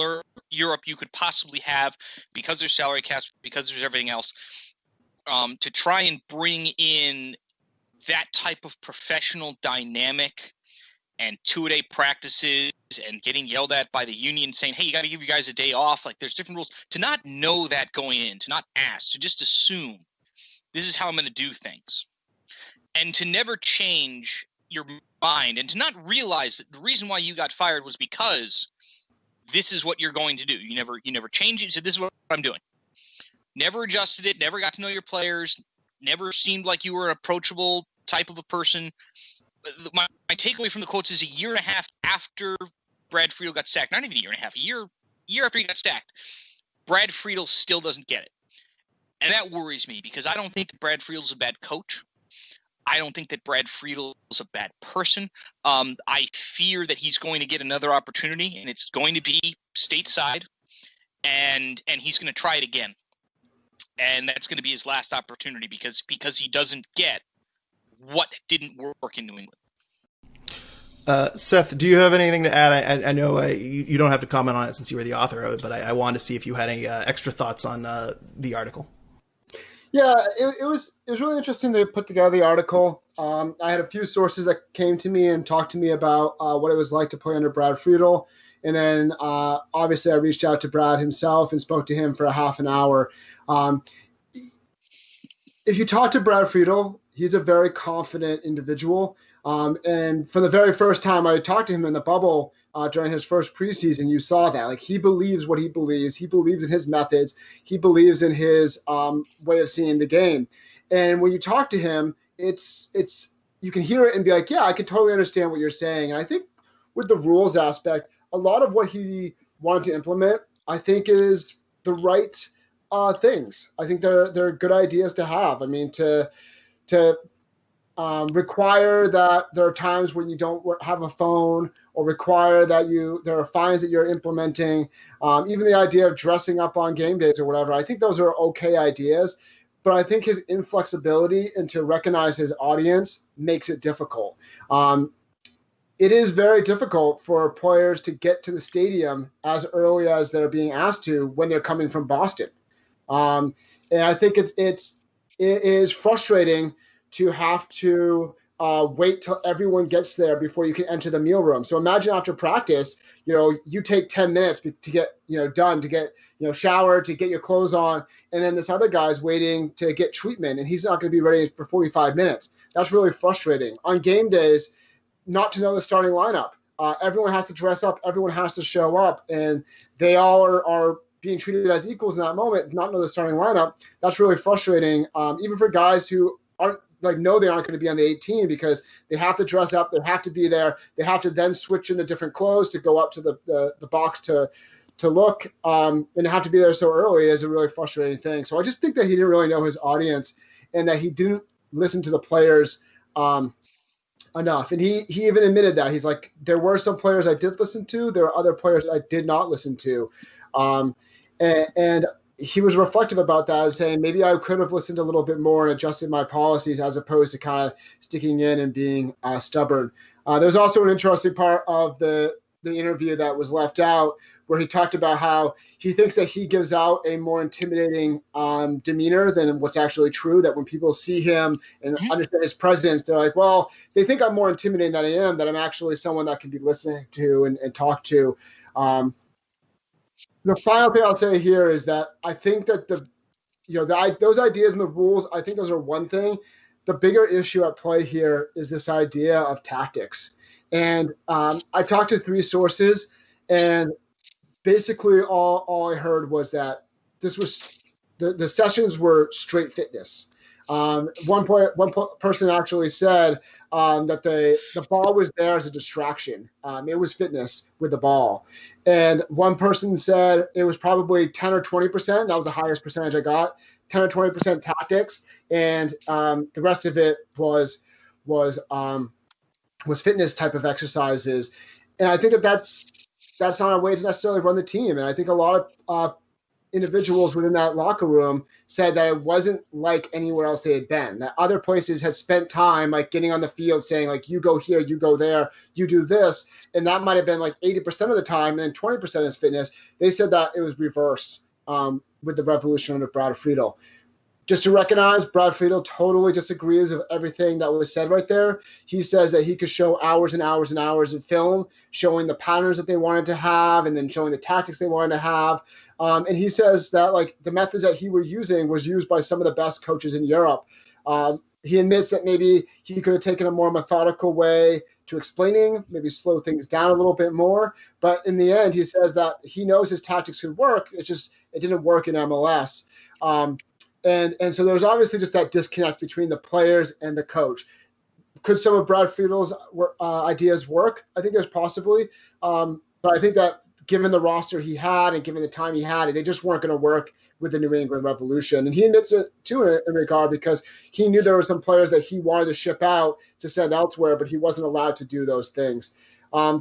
Europe you could possibly have, because there's salary caps, because there's everything else. To try and bring in that type of professional dynamic and two-a-day practices and getting yelled at by the union saying, hey, you got to give you guys a day off. Like, there's different rules. To not know that going in, to not ask, to just assume this is how I'm going to do things, and to never change your mind, and to not realize that the reason why you got fired was because this is what you're going to do. You never change it. So this is what I'm doing. Never adjusted it. Never got to know your players. Never seemed like you were an approachable type of a person. My takeaway from the quotes is a year and a half after Brad Friedel got sacked, not even a year and a half, a year after he got sacked, Brad Friedel still doesn't get it. And that worries me because I don't think that Brad Friedel's a bad coach. I don't think that Brad Friedel is a bad person. I fear that he's going to get another opportunity, and it's going to be stateside, and he's going to try it again. And that's going to be his last opportunity because he doesn't get what didn't work in New England. Seth, do you have anything to add? I know you don't have to comment on it since you were the author of it, but I wanted to see if you had any extra thoughts on the article. Yeah, it was really interesting to put together the article. I had a few sources that came to me and talked to me about what it was like to play under Brad Friedel. And then obviously I reached out to Brad himself and spoke to him for a half an hour. If you talk to Brad Friedel, he's a very confident individual. And for the very first time I talked to him in the bubble during his first preseason, you saw that. Like, he believes what he believes. He believes in his methods. He believes in his way of seeing the game. And when you talk to him, it's you can hear it and be like, yeah, I can totally understand what you're saying. And I think with the rules aspect, a lot of what he wanted to implement, I think, is the right things. I think they're good ideas to have. I mean, to require that there are times when you don't have a phone, or require that there are fines that you're implementing. Even the idea of dressing up on game days or whatever, I think those are okay ideas. But I think his inflexibility and to recognize his audience makes it difficult. It is very difficult for players to get to the stadium as early as they're being asked to when they're coming from Boston. And I think it is frustrating to have to wait till everyone gets there before you can enter the meal room. So imagine after practice, you take 10 minutes to get, done, to get, showered, to get your clothes on. And then this other guy's waiting to get treatment, and he's not going to be ready for 45 minutes. That's really frustrating. On game days, not to know the starting lineup. Everyone has to dress up. Everyone has to show up, and they all are being treated as equals in that moment, not know the starting lineup. That's really frustrating, even for guys who aren't know they aren't going to be on the 18 because they have to dress up. They have to be there. They have to then switch into different clothes to go up to the box to look, and they have to be there so early is a really frustrating thing. So I just think that he didn't really know his audience and that he didn't listen to the players enough. And he even admitted that. He's like, there were some players I did listen to. There are other players I did not listen to. And he was reflective about that and saying, maybe I could have listened a little bit more and adjusted my policies as opposed to kind of sticking in and being stubborn. There's also an interesting part of the interview that was left out where he talked about how he thinks that he gives out a more intimidating demeanor than what's actually true, that when people see him and understand his presence, they're like, well, they think I'm more intimidating than I am, that I'm actually someone that can be listening to and talk to. The final thing I'll say here is that I think that those ideas and the rules, I think those are one thing. The bigger issue at play here is this idea of tactics. And I talked to 3 sources, and basically all I heard was that this was the sessions were straight fitness. One person actually said that the ball was there as a distraction. It was fitness with the ball. And one person said it was probably 10 or 20%. That was the highest percentage I got, 10 or 20% tactics. And the rest of it was fitness type of exercises. And I think that's not a way to necessarily run the team. And I think a lot of individuals within that locker room said that it wasn't like anywhere else they had been, that other places had spent time like getting on the field saying like, you go here, you go there, you do this. And that might've been like 80% of the time. And then 20% is fitness. They said that it was reverse with the Revolution under Brad Friedel. just to recognize, Brad Friedel totally disagrees with everything that was said right there. He says that he could show hours and hours and hours of film showing the patterns that they wanted to have and then showing the tactics they wanted to have. And he says that like the methods that he was using was used by some of the best coaches in Europe. He admits that maybe he could have taken a more methodical way to explaining, maybe slow things down a little bit more. But in the end, he says that he knows his tactics could work. It didn't work in MLS. And so there's obviously just that disconnect between the players and the coach. Could some of Brad Friedel's ideas work? I think there's possibly. But I think that given the roster he had and given the time he had, they just weren't going to work with the New England Revolution. And he admits it too in regard because he knew there were some players that he wanted to ship out to send elsewhere, but he wasn't allowed to do those things. I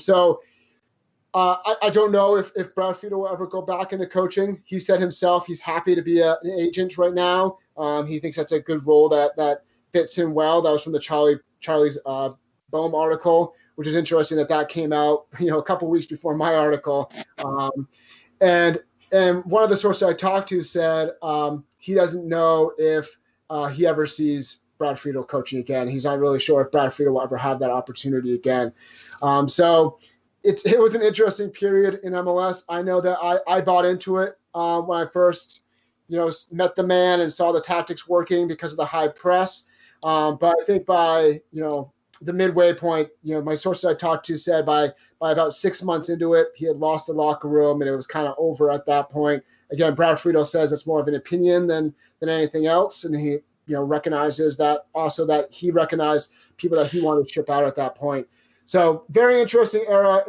don't know if Brad Friedel will ever go back into coaching. He said himself he's happy to be an agent right now. He thinks that's a good role that fits him well. That was from the Charlie's Bohm article, which is interesting that came out a couple weeks before my article. And one of the sources I talked to said he doesn't know if he ever sees Brad Friedel coaching again. He's not really sure if Brad Friedel will ever have that opportunity again. So it was an interesting period in MLS. I know that I bought into it when I first, met the man and saw the tactics working because of the high press. But I think by, the midway point, my sources I talked to said by about 6 months into it, he had lost the locker room and it was kind of over at that point. Again, Brad Friedel says it's more of an opinion than anything else. And he, recognizes that also that he recognized people that he wanted to ship out at that point. So very interesting era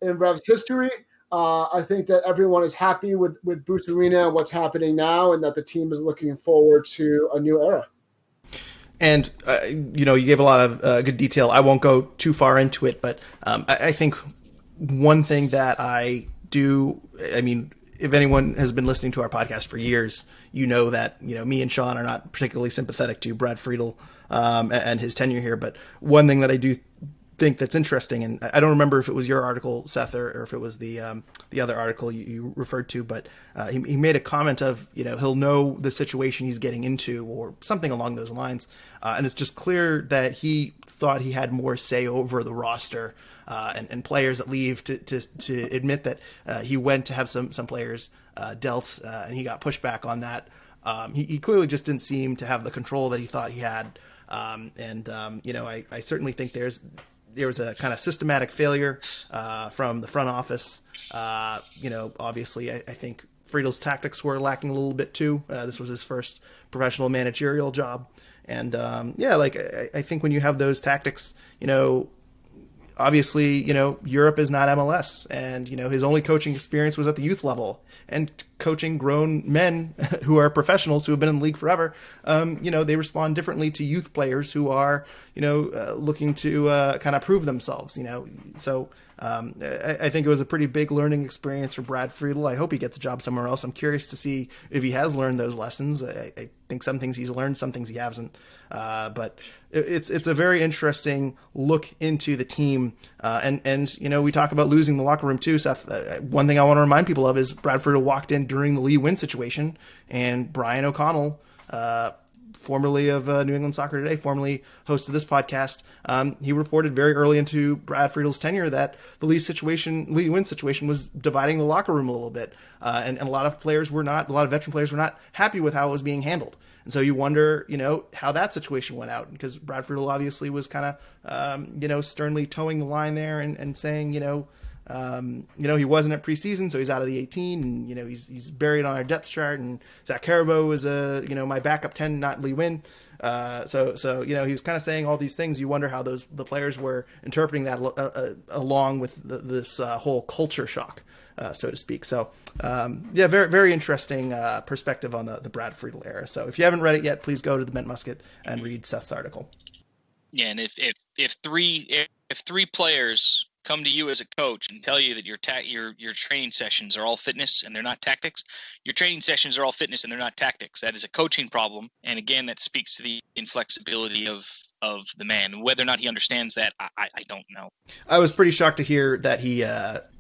in Revs history. I think that everyone is happy with Bruce Arena and what's happening now, and that the team is looking forward to a new era. And, you gave a lot of good detail. I won't go too far into it, but I think one thing that if anyone has been listening to our podcast for years, that, me and Sean are not particularly sympathetic to Brad Friedel and his tenure here. But one thing that I do think that's interesting, and I don't remember if it was your article, Seth, or if it was the other article you referred to, but he made a comment of, he'll know the situation he's getting into or something along those lines. And it's just clear that he thought he had more say over the roster and players that leave to admit that he went to have some players dealt and he got pushback on that. He clearly just didn't seem to have the control that he thought he had. I certainly think there was a kind of systematic failure from the front office. Obviously, I think Friedel's tactics were lacking a little bit too. This was his first professional managerial job. And I think when you have those tactics, obviously, Europe is not MLS, and, his only coaching experience was at the youth level and coaching grown men who are professionals who have been in the league forever. They respond differently to youth players who are, looking to kind of prove themselves, so I think it was a pretty big learning experience for Brad Friedel. I hope he gets a job somewhere else. I'm curious to see if he has learned those lessons. I think some things he's learned, some things he hasn't. But it's a very interesting look into the team. And we talk about losing the locker room too, Seth. One thing I want to remind people of is Brad Friedel walked in during the Lee Win situation, and Brian O'Connell, formerly of New England Soccer Today, formerly host of this podcast, he reported very early into Brad Friedel's tenure that the Lee Win situation was dividing the locker room a little bit. And a lot of veteran players were not happy with how it was being handled. And so you wonder, how that situation went out, because Brad Friedel obviously was kind of, sternly towing the line there and saying, he wasn't at preseason, so he's out of the 18, and, he's buried on our depth chart, and Zach Carabo was my backup 10, not Lee Win. So he was kind of saying all these things. You wonder how the players were interpreting that along with this whole culture shock, so to speak. So, very, very interesting perspective on the Brad Friedel era. So if you haven't read it yet, please go to the Bent Musket and read Seth's article. Yeah, and if three players come to you as a coach and tell you that your training sessions are all fitness and they're not tactics, your training sessions are all fitness and they're not tactics. That is a coaching problem. And again, that speaks to the inflexibility of the man. Whether or not he understands that, I don't know. I was pretty shocked to hear that he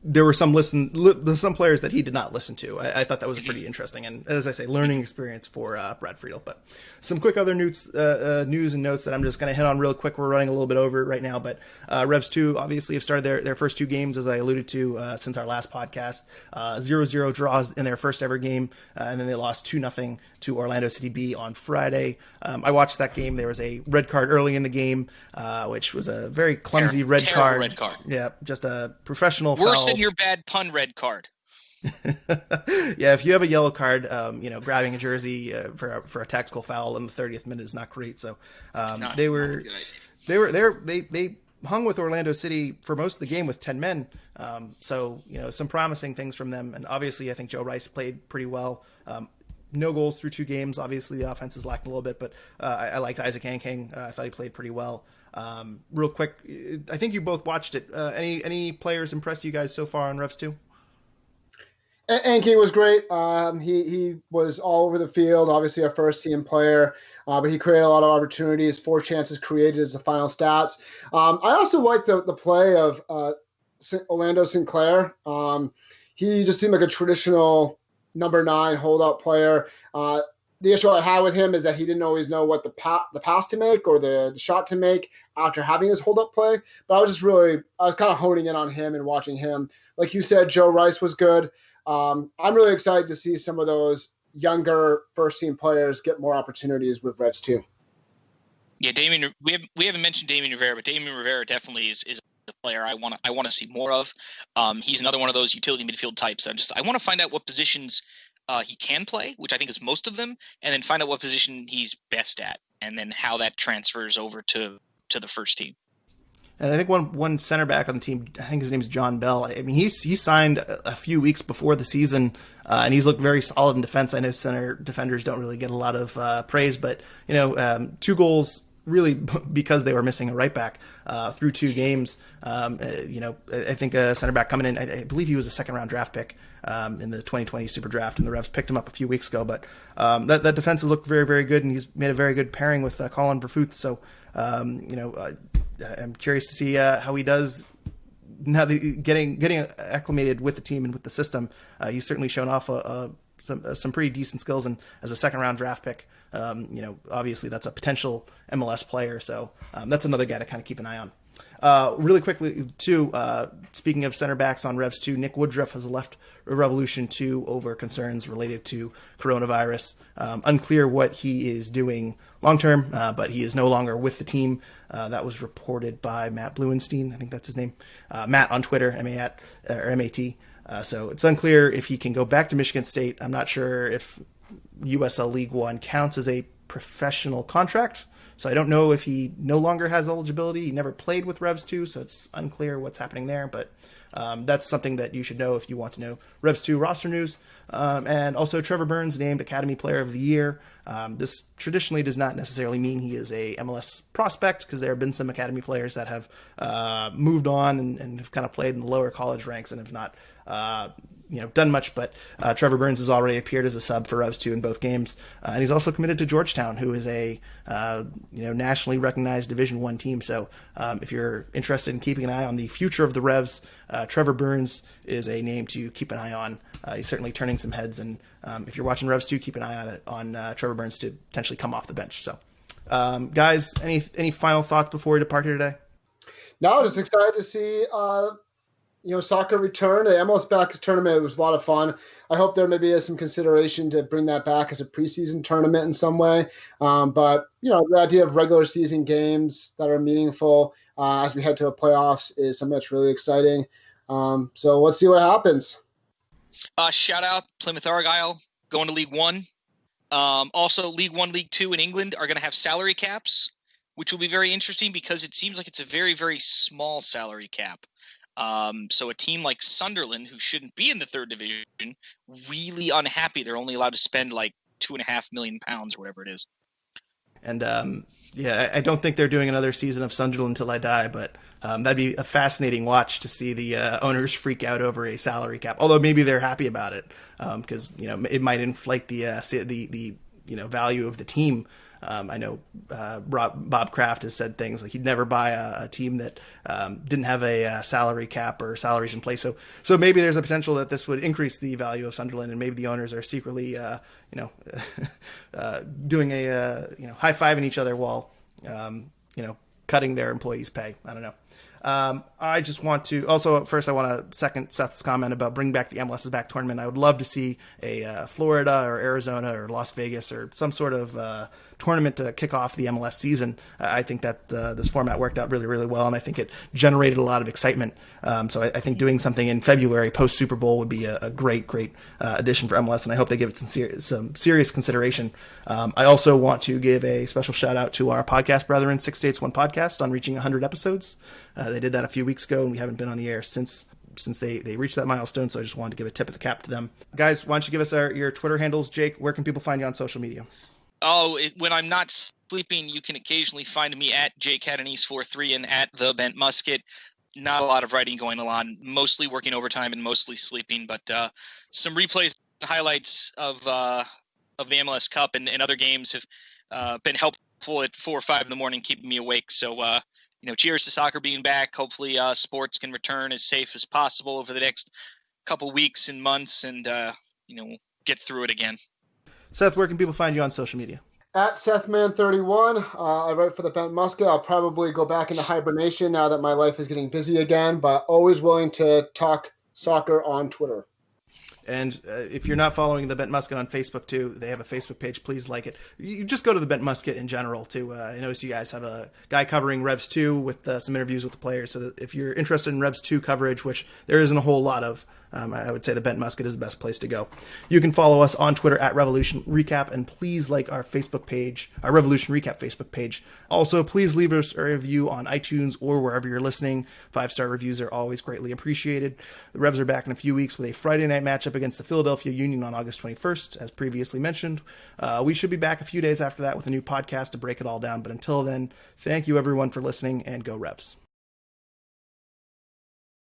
there were some players that he did not listen to. I thought that was pretty interesting, and as I say, learning experience for Brad Friedel. But some quick other news and notes that I'm just going to hit on real quick. We're running a little bit over right now, but Revs 2 obviously have started their first 2 games, as I alluded to since our last podcast. 0-0 draws in their first ever game, and then they lost 2-0 to Orlando City B on Friday. I watched that game. There was a red card early in the game, which was a very clumsy red card. Red card. Yeah, just a professional Worse foul. than your bad pun red card. Yeah, if you have a yellow card, grabbing a jersey for a tactical foul in the 30th minute is not great. So they hung with Orlando City for most of the game with 10 men. So some promising things from them, and obviously I think Joe Rice played pretty well. No goals through 2 games. Obviously the offense is lacking a little bit, but I liked Isaac Ankang. I thought he played pretty well. Real quick, I think you both watched it. Any players impressed you guys so far on Revs 2? Anke was great. He was all over the field, obviously a first-team player, but he created a lot of opportunities, 4 chances created as the final stats. I also liked the play of Orlando Sinclair. He just seemed like a traditional number 9 holdout player. The issue I had with him is that he didn't always know what the pass to make or the shot to make after having his hold-up play. But I was kind of honing in on him and watching him. Like you said, Joe Rice was good. I'm really excited to see some of those younger first-team players get more opportunities with Revs 2. Yeah, we haven't mentioned Damien Rivera, but Damien Rivera definitely is a player I want to see more of. He's another one of those utility midfield types. I want to find out what positions he can play, which I think is most of them, and then find out what position he's best at, and then how that transfers over to the first team. And I think one center back on the team, I think his name is John Bell. I mean, he signed a few weeks before the season, and he's looked very solid in defense. I know center defenders don't really get a lot of praise, but 2 goals really because they were missing a right back through 2 games. I think a center back coming in, I believe he was a second-round draft pick in the 2020 Super Draft, and the Revs picked him up a few weeks ago. But that defense has looked very, very good, and he's made a very good pairing with Colin Verfuth. So, I'm curious to see how he does now getting acclimated with the team and with the system. He's certainly shown off some pretty decent skills, and as a second-round draft pick, obviously that's a potential MLS player. So that's another guy to kind of keep an eye on. Really quickly, too, speaking of center backs on Revs 2, Nick Woodruff has left Revolution 2 over concerns related to coronavirus. Unclear what he is doing long-term, but he is no longer with the team. That was reported by Matt Bluenstein. I think that's his name. Matt on Twitter, M-A-T. So it's unclear if he can go back to Michigan State. I'm not sure if USL League One counts as a professional contract. So I don't know if he no longer has eligibility. He never played with Revs 2, so it's unclear what's happening there. But that's something that you should know if you want to know Revs 2 roster news. And also Trevor Burns named Academy Player of the Year. This traditionally does not necessarily mean he is a MLS prospect, because there have been some Academy players that have moved on and have kind of played in the lower college ranks and have not done much, but Trevor Burns has already appeared as a sub for Revs 2 in both games, and he's also committed to Georgetown, who is a nationally recognized Division I team. So if you're interested in keeping an eye on the future of the Revs, Trevor Burns is a name to keep an eye on. He's certainly turning some heads, and if you're watching Revs 2, keep an eye on Trevor Burns to potentially come off the bench. So guys, any final thoughts before we depart here today? No, just excited to see soccer return. The MLS back tournament was a lot of fun. I hope there maybe is some consideration to bring that back as a preseason tournament in some way. But the idea of regular season games that are meaningful as we head to the playoffs is something that's really exciting. So let's see what happens. Shout out Plymouth Argyle going to League One. Also, League One, League Two in England are going to have salary caps, which will be very interesting because it seems like it's a very, very small salary cap. So a team like Sunderland, who shouldn't be in the 3rd division, really unhappy. They're only allowed to spend like £2.5 million or whatever it is. And I don't think they're doing another season of Sunderland until I die, but that'd be a fascinating watch to see the owners freak out over a salary cap. Although maybe they're happy about it, because it might inflate the value of the team. I know Bob Kraft has said things like he'd never buy a team that didn't have a salary cap or salaries in place. So maybe there's a potential that this would increase the value of Sunderland, and maybe the owners are secretly, doing a high fiving each other while cutting their employees' pay. I don't know. I just want to also first I want to second Seth's comment about bring back the MLS is Back tournament. I would love to see a Florida or Arizona or Las Vegas or some sort of tournament to kick off the MLS season. I think that this format worked out really, really well, and I think it generated a lot of excitement. So I think doing something in February post Super Bowl would be a great addition for MLS, and I hope they give it some serious consideration. I also want to give a special shout out to our podcast brethren, 6 States One Podcast, on reaching 100 episodes. They did that a few weeks ago, and we haven't been on the air since they reached that milestone, so I just wanted to give a tip of the cap to them. Guys, why don't you give us your Twitter handles? Jake, where can people find you on social media? Oh, when I'm not sleeping, you can occasionally find me at jcatanice43 and at the Bent Musket. Not a lot of writing going on, mostly working overtime and mostly sleeping, but some replays, highlights of the MLS Cup and other games have been helpful at 4 or 5 in the morning, keeping me awake. So, cheers to soccer being back. Hopefully sports can return as safe as possible over the next couple weeks and months and, get through it again. Seth, where can people find you on social media? At SethMan31. I write for the Bent Musket. I'll probably go back into hibernation now that my life is getting busy again, but always willing to talk soccer on Twitter. And if you're not following the Bent Musket on Facebook too, they have a Facebook page. Please like it. You just go to the Bent Musket in general too. I noticed you guys have a guy covering Revs 2 with some interviews with the players. So that if you're interested in Revs 2 coverage, which there isn't a whole lot of, I would say the Bent Musket is the best place to go. You can follow us on Twitter at Revolution Recap, and please like our Facebook page, our Revolution Recap Facebook page. Also, please leave us a review on iTunes or wherever you're listening. 5-star reviews are always greatly appreciated. The Revs are back in a few weeks with a Friday night matchup against the Philadelphia Union on August 21st, as previously mentioned. We should be back a few days after that with a new podcast to break it all down. But until then, thank you everyone for listening, and go Revs.